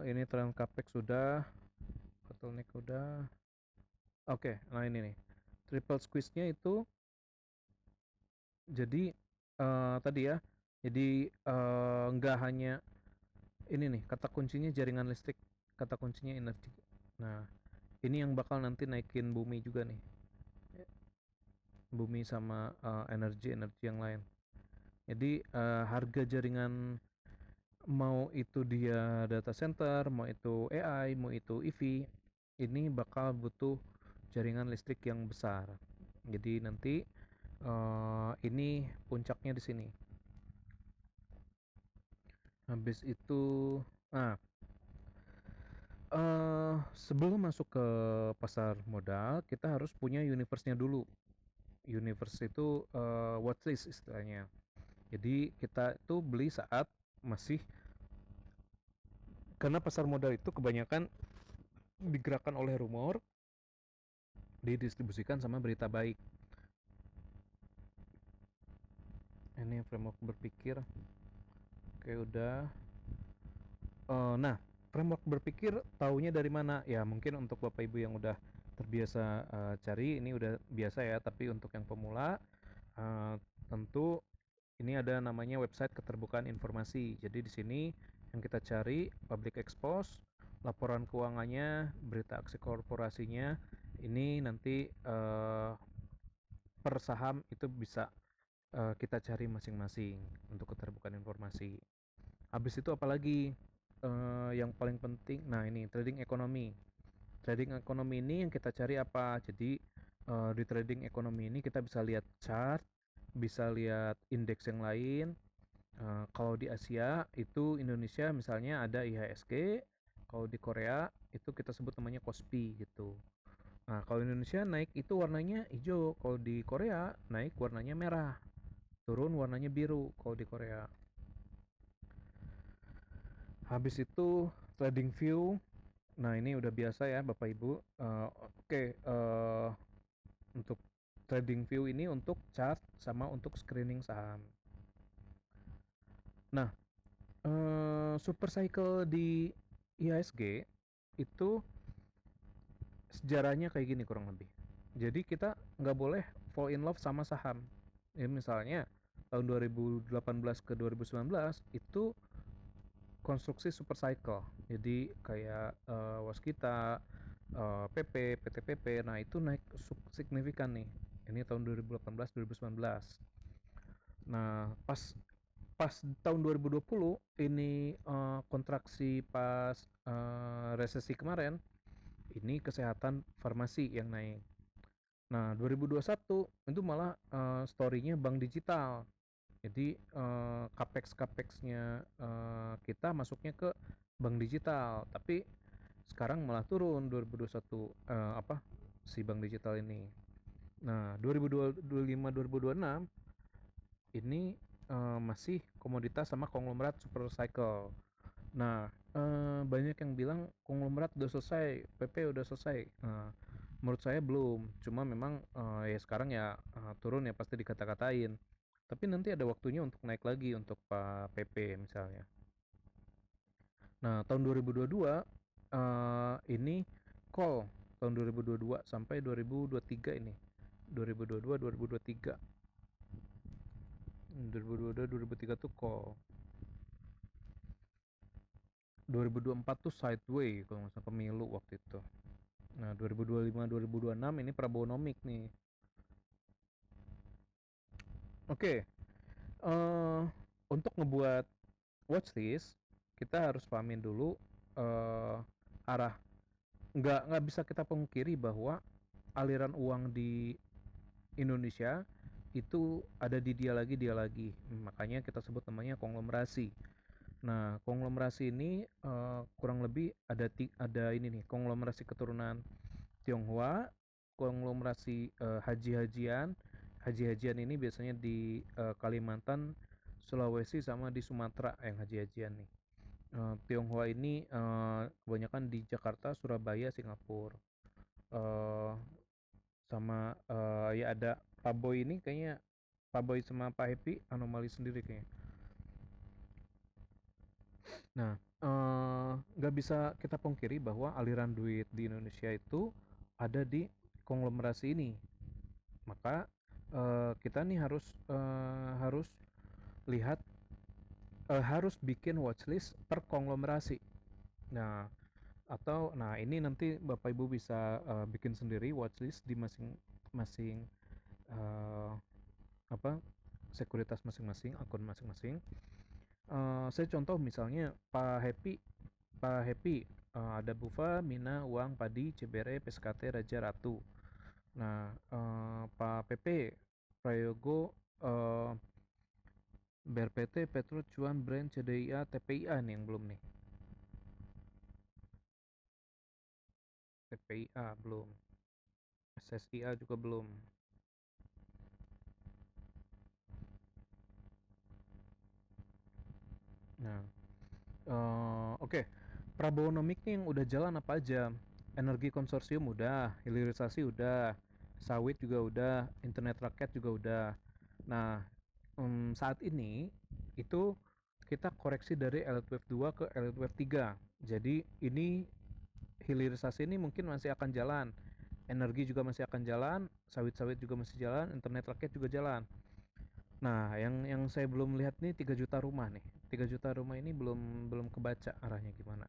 Ini tren capex sudah, bottleneck udah. Oke, nah ini nih. Triple squeeze-nya itu jadi tadi ya. Jadi nggak hanya ini nih, kata kuncinya jaringan listrik, kata kuncinya energi. Nah, ini yang bakal nanti naikin bumi juga nih. Bumi sama energi-energi yang lain. Jadi harga jaringan, mau itu dia data center, mau itu AI, mau itu EV, ini bakal butuh jaringan listrik yang besar. Jadi nanti ini puncaknya di sini. Habis itu, nah sebelum masuk ke pasar modal, kita harus punya universe-nya dulu. Universe itu watchlist istilahnya. Jadi kita itu beli saat masih, karena pasar modal itu kebanyakan digerakkan oleh rumor, didistribusikan sama berita baik. Ini framework berpikir. Oke, udah. Nah, framework berpikir taunya dari mana? Ya, mungkin untuk Bapak Ibu yang udah terbiasa cari, ini udah biasa ya. Tapi untuk yang pemula, uh, tentu ini ada namanya website keterbukaan informasi. Jadi di sini yang kita cari public expose, laporan keuangannya, berita aksi korporasinya. Ini nanti per saham itu bisa kita cari masing-masing untuk keterbukaan informasi. Habis itu apalagi yang paling penting, nah ini trading ekonomi. Trading ekonomi ini yang kita cari apa? Jadi di trading ekonomi ini kita bisa lihat chart, bisa lihat indeks yang lain. Kalau di Asia itu Indonesia misalnya ada IHSG, kalau di Korea itu kita sebut namanya KOSPI gitu. Nah, kalau Indonesia naik itu warnanya hijau, kalau di Korea naik warnanya merah, turun warnanya biru kalau di Korea. Habis itu trading view. Nah, ini udah biasa ya Bapak Ibu. Oke, untuk trading view ini untuk chart sama untuk screening saham. Nah, Super cycle di IHSG itu sejarahnya kayak gini kurang lebih. Jadi kita nggak boleh fall in love sama saham. Ya misalnya tahun 2018 ke 2019 itu konstruksi super cycle. Jadi kayak Waskita, PP, PT PP, nah itu naik signifikan nih. Ini tahun 2018 2019. Nah, pas pas tahun 2020 ini kontraksi pas resesi kemarin, ini kesehatan farmasi yang naik. Nah, 2021 itu malah story-nya bank digital. Jadi capex-capexnya kita masuknya ke bank digital, tapi sekarang malah turun 2021 apa si bank digital ini. Nah, 2025 2026 ini masih komoditas sama konglomerat super cycle. Nah, banyak yang bilang konglomerat udah selesai, PP udah selesai. Nah, menurut saya belum. Cuma memang ya sekarang ya turun ya pasti dikata-katain. Tapi nanti ada waktunya untuk naik lagi untuk Pak PP misalnya. Nah, tahun 2022 ini call tahun 2022 sampai 2023 ini. 2022 2023. 2022 2023 tuh call. 2024 tuh sideway kalau nggak salah pemilu waktu itu. Nah, 2025 2026 ini Prabonomik nih. Oke, untuk ngebuat watchlist kita harus pahamin dulu arah. Nggak bisa kita pungkiri bahwa aliran uang di Indonesia itu ada di dia lagi. Makanya kita sebut namanya konglomerasi. Nah, konglomerasi ini kurang lebih ada ini nih, konglomerasi keturunan Tionghoa, konglomerasi haji-hajian. Haji-hajian ini biasanya di Kalimantan, Sulawesi sama di Sumatera yang haji-hajian nih. Tionghoa ini kebanyakan di Jakarta, Surabaya, Singapura. Uh, sama ya ada Pak Boy ini kayaknya Pak Boy sama Pak Happy anomali sendiri kayaknya. Nah, nggak bisa kita pungkiri bahwa aliran duit di Indonesia itu ada di konglomerasi ini. Maka kita nih harus lihat harus bikin watchlist per konglomerasi. Nah, atau nah ini nanti Bapak Ibu bisa bikin sendiri watchlist di masing-masing uh, apa sekuritas masing-masing, akun masing-masing. Saya contoh misalnya Pak Happy ada Bufa, Mina, Uang, Padi, Cebere, PSKT, Raja, Ratu. Nah, Pak PP, Prayogo, BRPT, Petro, Cuan, Brand, CDIA, TPIA nih yang belum nih. TPIA belum, SSIA juga belum. Nah, oke. Prabowonomik nih yang udah jalan apa aja? Energi konsorsium udah, hilirisasi udah, sawit juga udah, internet rakyat juga udah. Nah, saat ini itu kita koreksi dari Elite Wave 2 ke Elite Wave 3. Jadi ini hilirisasi ini mungkin masih akan jalan. Energi juga masih akan jalan, sawit-sawit juga masih jalan, internet rakyat juga jalan. Nah, yang saya belum lihat nih 3 juta rumah nih. 3 juta rumah ini belum belum kebaca arahnya gimana.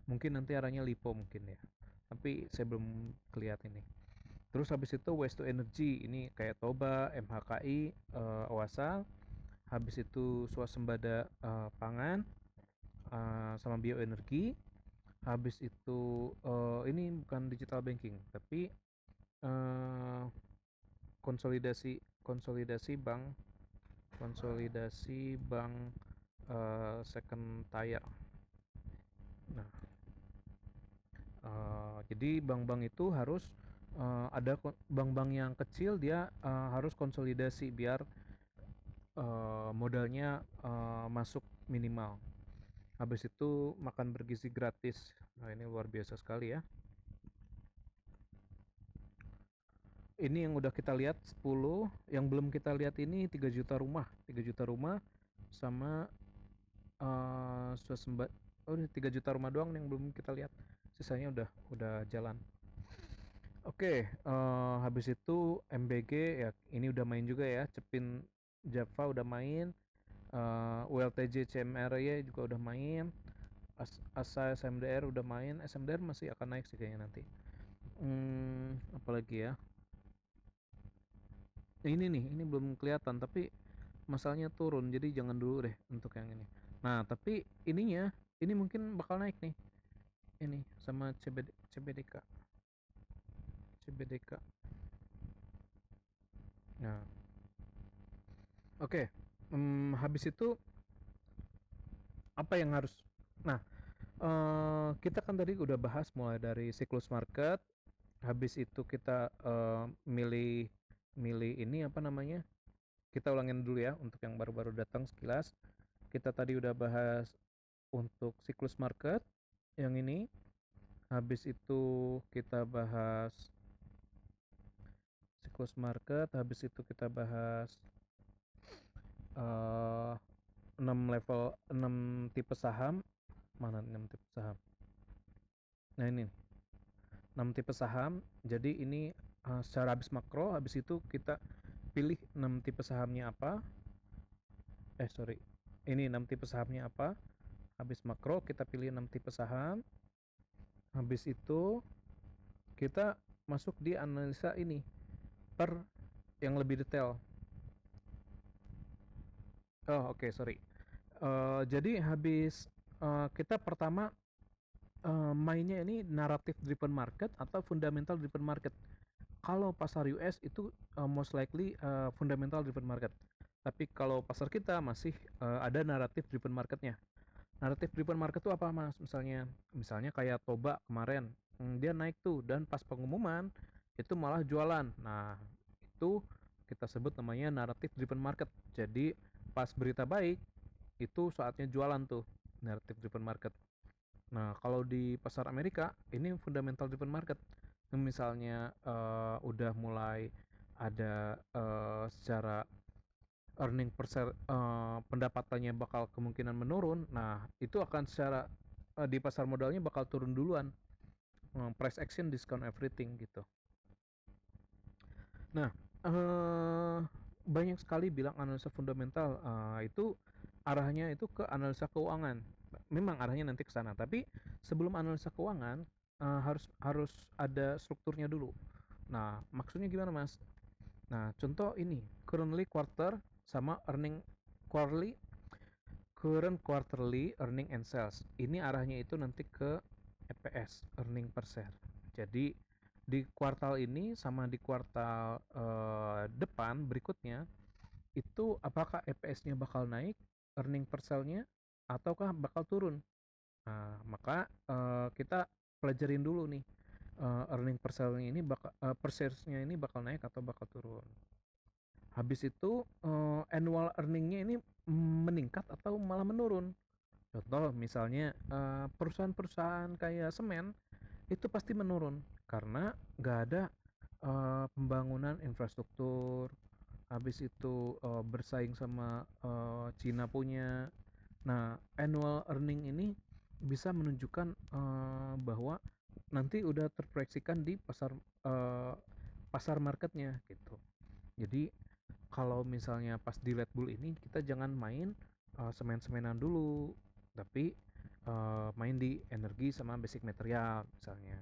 Mungkin nanti arahnya lipo mungkin ya. Tapi saya belum kelihatan ini. Terus habis itu waste to energy ini kayak Toba, MHKI, Owasa. Habis itu swasembada pangan sama bioenergi. Habis itu ini bukan digital banking, tapi uh, konsolidasi konsolidasi bank konsolidasi bank second tier. Nah, jadi bank-bank itu harus ada bank-bank yang kecil dia harus konsolidasi biar modalnya masuk minimal. Habis itu makan bergizi gratis. Nah, ini luar biasa sekali ya. Ini yang udah kita lihat 10, yang belum kita lihat ini 3 juta rumah. 3 juta rumah sama swasembada. Oh, ini 3 juta rumah doang yang belum kita lihat. Sisanya udah jalan. Oke, habis itu MBG ya ini udah main juga ya. Cepin Java udah main, ULTJ CMR ya juga udah main. ASA SMDR udah main. SMDR masih akan naik sih kayaknya nanti. Apalagi ya? Ini belum kelihatan tapi masalahnya turun jadi jangan dulu deh untuk yang ini. Nah, tapi ini mungkin bakal naik nih. Ini sama CBDK. CBDK. Nah, oke. Habis itu apa yang harus Nah, kita kan tadi udah bahas mulai dari siklus market, habis itu kita milih milih ini apa namanya? Kita ulangin dulu ya untuk yang baru-baru datang sekilas. Kita tadi udah bahas untuk siklus market yang ini. Habis itu kita bahas siklus market, habis itu kita bahas eh 6 level 6 tipe saham. Mana 6 tipe saham? Nah, ini 6 tipe saham. Jadi ini secara habis makro, habis itu kita pilih 6 tipe sahamnya apa. Sorry. Ini 6 tipe sahamnya apa. Habis makro kita pilih 6 tipe saham. Habis itu kita masuk di analisa ini per yang lebih detail. Oh, oke, sorry. Jadi habis kita pertama mainnya ini narrative driven market atau fundamental driven market. Kalau pasar US itu most likely fundamental driven market. Tapi kalau pasar kita masih ada narrative driven marketnya. Narrative driven market itu apa mas? Misalnya kayak Toba kemarin, dia naik tuh dan pas pengumuman itu malah jualan. Nah itu kita sebut namanya narrative driven market. Jadi pas berita baik itu saatnya jualan tuh narrative driven market. Nah, kalau di pasar Amerika ini fundamental driven market. Misalnya udah mulai ada secara earning per share pendapatannya bakal kemungkinan menurun. Nah, itu akan secara di pasar modalnya bakal turun duluan. Price action discount everything gitu. Nah, banyak sekali bilang analisa fundamental itu arahnya itu ke analisa keuangan. Memang arahnya nanti ke sana, tapi sebelum analisa keuangan harus harus ada strukturnya dulu. Nah, maksudnya gimana, Mas? Nah, contoh ini, currently quarter sama earning quarterly, current quarterly earning and sales. Ini arahnya itu nanti ke EPS, earning per share. Jadi di kuartal ini sama di kuartal depan berikutnya itu apakah EPS-nya bakal naik, earning per share-nya ataukah bakal turun. Nah, maka kita pelajarin dulu nih earning per share-nya ini per share-nya ini bakal naik atau bakal turun. Habis itu annual earning-nya ini meningkat atau malah menurun. Contoh misalnya perusahaan-perusahaan kayak semen itu pasti menurun karena nggak ada pembangunan infrastruktur. Habis itu bersaing sama Cina punya. Nah, annual earning ini bisa menunjukkan bahwa nanti udah terproyeksikan di pasar marketnya gitu. Jadi kalau misalnya pas di Red Bull ini kita jangan main semen-semenan dulu, tapi main di energi sama basic material misalnya.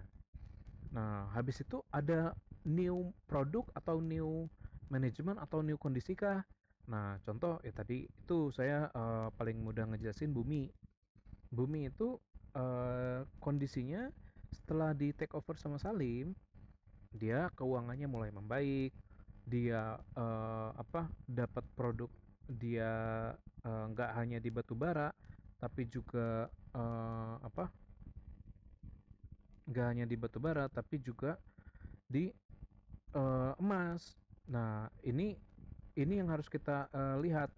Nah, habis itu ada new produk atau new management atau new kondisi kah? Nah, contoh ya tadi itu saya paling mudah ngejelasin Bumi. Bumi itu kondisinya setelah di take over sama Salim, dia keuangannya mulai membaik, dia dapat produk, dia nggak hanya di batu bara tapi juga nggak hanya di batu bara tapi juga di emas. Nah, ini yang harus kita lihat,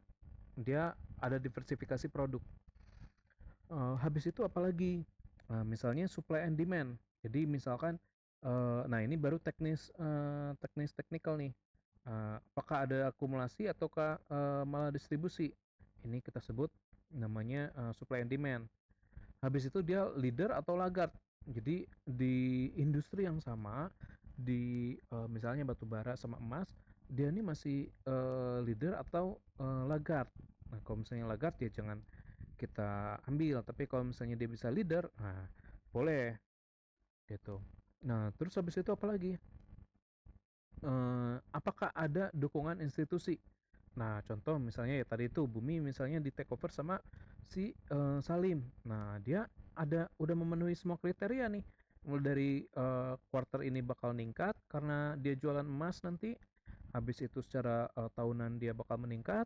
dia ada diversifikasi produk. Habis itu apalagi misalnya supply and demand. Jadi misalkan nah ini baru teknis teknikal nih. Apakah ada akumulasi ataukah malah distribusi? Ini kita sebut namanya supply and demand. Habis itu dia leader atau laggard. Jadi di industri yang sama, di misalnya batu bara sama emas, dia ini masih leader atau laggard. Nah, kalau misalnya laggard ya jangan kita ambil, tapi kalau misalnya dia bisa leader, nah boleh gitu. Nah, terus habis itu apa lagi? Apakah ada dukungan institusi? Nah, contoh misalnya ya tadi itu Bumi misalnya di take over sama si Salim. Nah, dia udah memenuhi semua kriteria nih. Mulai dari quarter ini bakal meningkat karena dia jualan emas nanti. Habis itu secara tahunan dia bakal meningkat.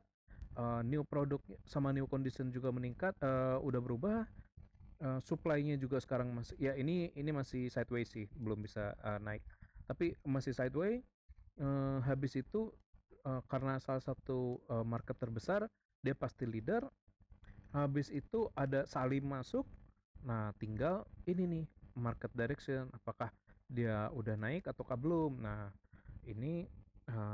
New produk sama new condition juga meningkat, udah berubah. Supply-nya juga sekarang masih ya ini masih sideways sih, belum bisa naik. Tapi masih sideways. Habis itu karena salah satu market terbesar, dia pasti leader. Habis itu ada Salim masuk. Nah, tinggal ini nih market direction, apakah dia udah naik ataukah belum. Nah, ini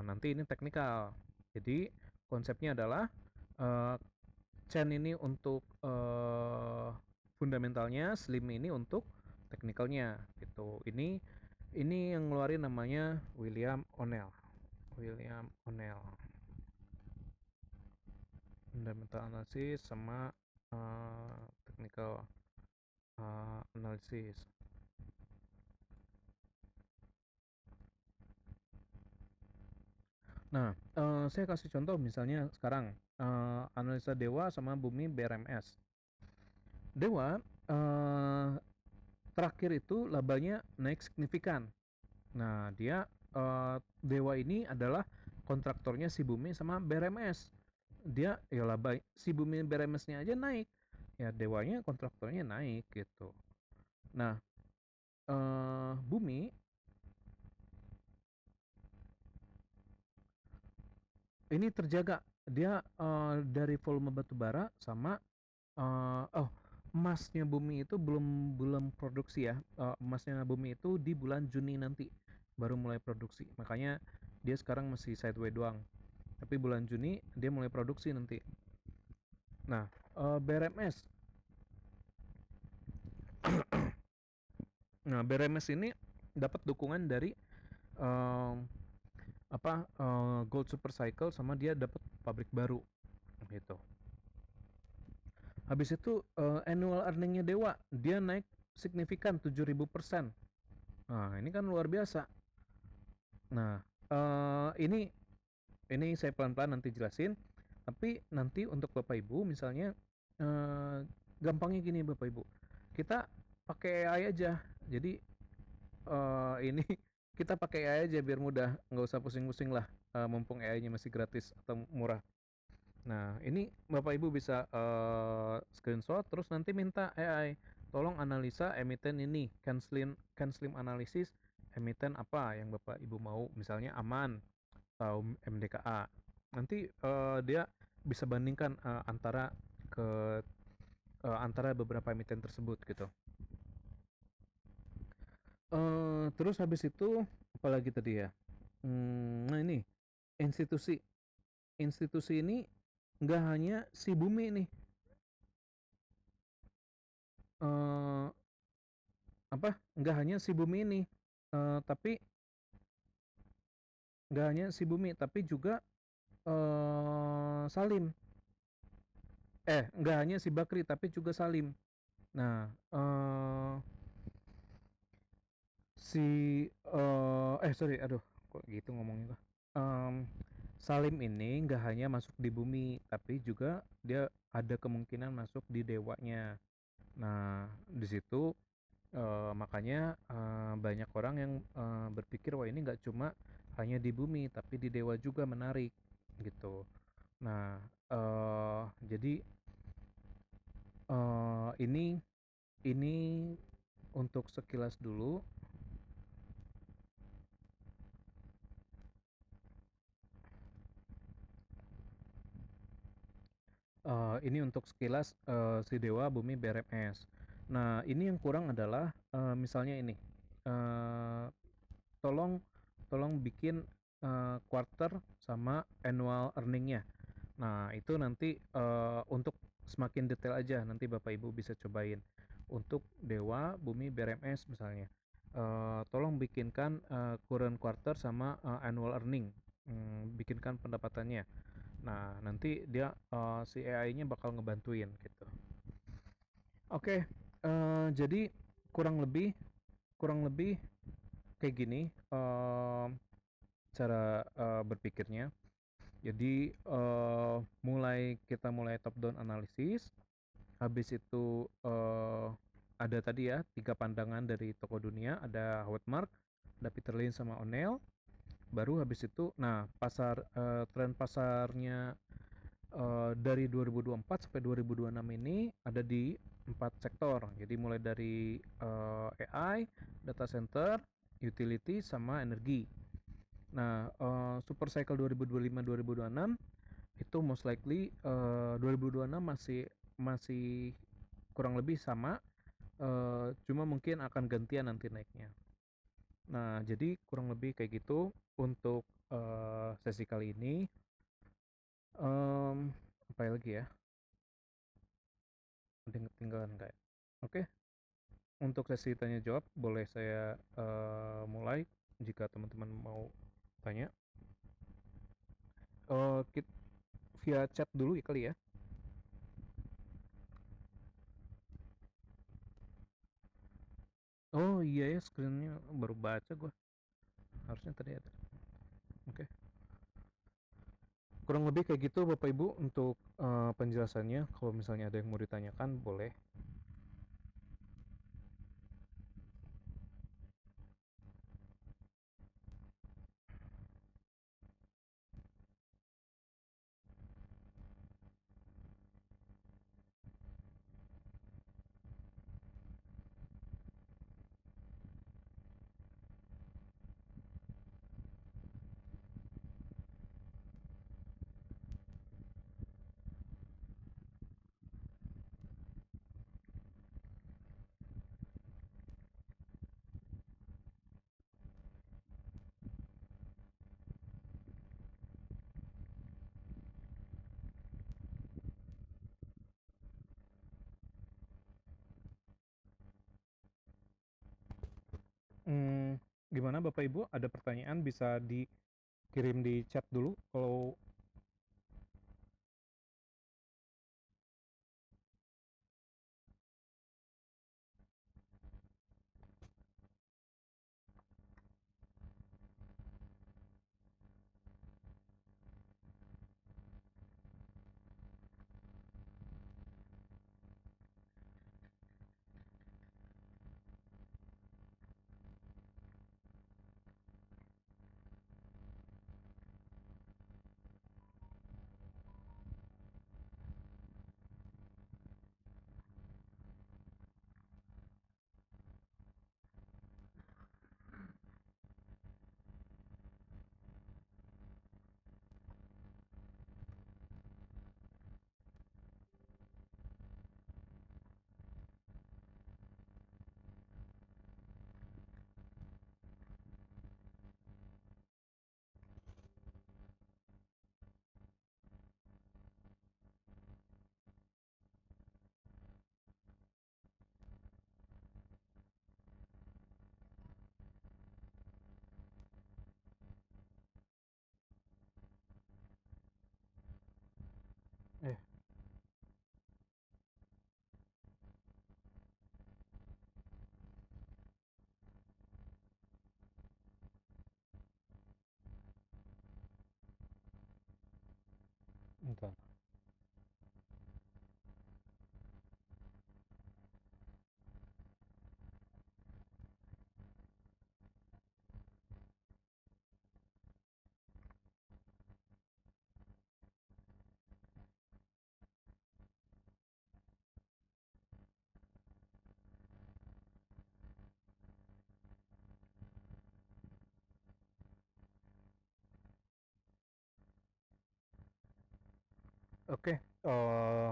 nanti ini teknikal. Jadi konsepnya adalah uh, Chen ini untuk fundamentalnya, Slim ini untuk teknikalnya gitu. Ini yang ngeluarin namanya William O'Neill. William O'Neill. Fundamental analysis sama technical analysis. Nah, saya kasih contoh misalnya sekarang analisa Dewa sama Bumi BRMS. Dewa terakhir itu labanya naik signifikan. Nah, dia Dewa ini adalah kontraktornya si Bumi sama BRMS. Dia ya laba si Bumi BRMS-nya aja naik. Ya Dewanya kontraktornya naik gitu. Nah, Bumi ini terjaga. Dia dari volume batu bara sama emasnya Bumi itu belum belum produksi ya. Emasnya Bumi itu di bulan Juni nanti baru mulai produksi. Makanya dia sekarang masih sideways doang. Tapi bulan Juni dia mulai produksi nanti. Nah, BRMS. Nah, BRMS ini dapat dukungan dari um, Gold Super Cycle sama dia dapat pabrik baru gitu. Habis itu annual earningnya Dewa dia naik signifikan 7.000%. Nah, ini kan luar biasa. Nah, ini saya pelan-pelan nanti jelasin. Tapi nanti untuk Bapak Ibu misalnya gampangnya gini Bapak Ibu. Kita pakai AI aja. Jadi ini kita pakai AI aja biar mudah, nggak usah pusing-pusing lah. Mumpung AI-nya masih gratis atau murah. Nah, ini Bapak Ibu bisa screenshot terus nanti minta AI, tolong analisa emiten ini, can slim analysis emiten apa yang Bapak Ibu mau, misalnya aman atau MDKA. Nanti dia bisa bandingkan ke antara beberapa emiten tersebut gitu. Terus habis itu apalagi tadi ya? Nah ini institusi institusi ini nggak hanya si Bumi nih, eh, nggak hanya si Bumi ini, tapi nggak hanya si Bumi tapi juga Salim. Nggak hanya si Bakri tapi juga Salim. Nah, si sorry, aduh, kok gitu ngomongnya. Em, Salim ini nggak hanya masuk di Bumi tapi juga dia ada kemungkinan masuk di dewanya. Nah, di situ makanya banyak orang yang berpikir wah ini nggak cuma hanya di Bumi tapi di Dewa juga menarik gitu. Nah, jadi ini untuk sekilas dulu. Ini untuk sekilas si Dewa Bumi BRMS. Nah, ini yang kurang adalah misalnya ini. Uh, tolong tolong bikin quarter sama annual earningnya. Nah, itu nanti untuk semakin detail aja, nanti Bapak Ibu bisa cobain. Untuk Dewa, Bumi, BRMS misalnya, tolong bikinkan current quarter sama annual earning. Bikinkan pendapatannya. Nah, nanti dia si AI-nya bakal ngebantuin gitu. Oke, jadi kurang lebih kayak gini cara berpikirnya. Jadi mulai top down analisis, habis itu ada tadi ya 3 pandangan dari tokoh dunia, ada Howard Mark, ada Peter Lynch sama O'Neill. Baru habis itu, nah tren pasarnya dari 2024 sampai 2026 ini ada di 4 sektor. Jadi mulai dari AI, data center, utility, sama energi. Nah, super cycle 2025-2026 itu most likely 2026 masih kurang lebih sama, cuma mungkin akan gantian nanti naiknya. Nah, jadi kurang lebih kayak gitu untuk sesi kali ini. Apa lagi ya? Ada yang ketinggalan kayak. Oke, untuk sesi tanya jawab boleh saya mulai jika teman-teman mau tanya. Kita via chat dulu ya kali ya. Oh iya ya, screennya baru baca gua. Harusnya tadi ada. Oke. Kurang lebih kayak gitu Bapak Ibu untuk penjelasannya. Kalau misalnya ada yang mau ditanyakan boleh. Hmm, Gimana Bapak Ibu? Ada pertanyaan bisa dikirim di chat dulu. Kalau eh bentar. Oke,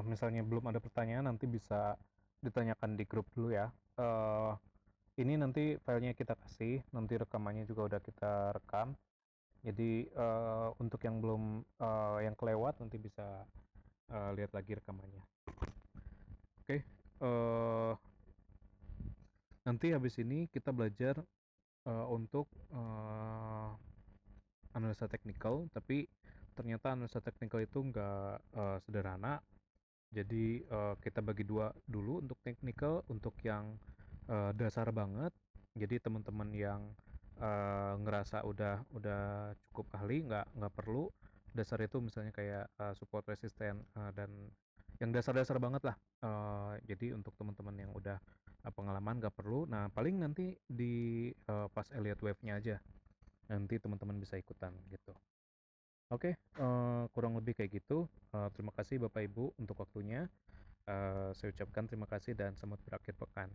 misalnya belum ada pertanyaan nanti bisa ditanyakan di grup dulu ya. Ini nanti filenya kita kasih, nanti rekamannya juga udah kita rekam. Jadi untuk yang belum yang kelewat nanti bisa lihat lagi rekamannya. Oke, nanti habis ini kita belajar untuk analisa teknikal, tapi ternyata analisa teknikal itu nggak sederhana. Jadi kita bagi dua dulu untuk teknikal, untuk yang dasar banget. Jadi teman-teman yang ngerasa udah cukup ahli, nggak perlu dasar itu, misalnya kayak support resisten dan yang dasar-dasar banget lah. Jadi untuk teman-teman yang udah pengalaman nggak perlu. Nah paling nanti di pas Elliott Wave-nya aja nanti teman-teman bisa ikutan gitu. Oke, kurang lebih kayak gitu. Terima kasih Bapak Ibu untuk waktunya. Saya ucapkan terima kasih dan selamat berakhir pekan.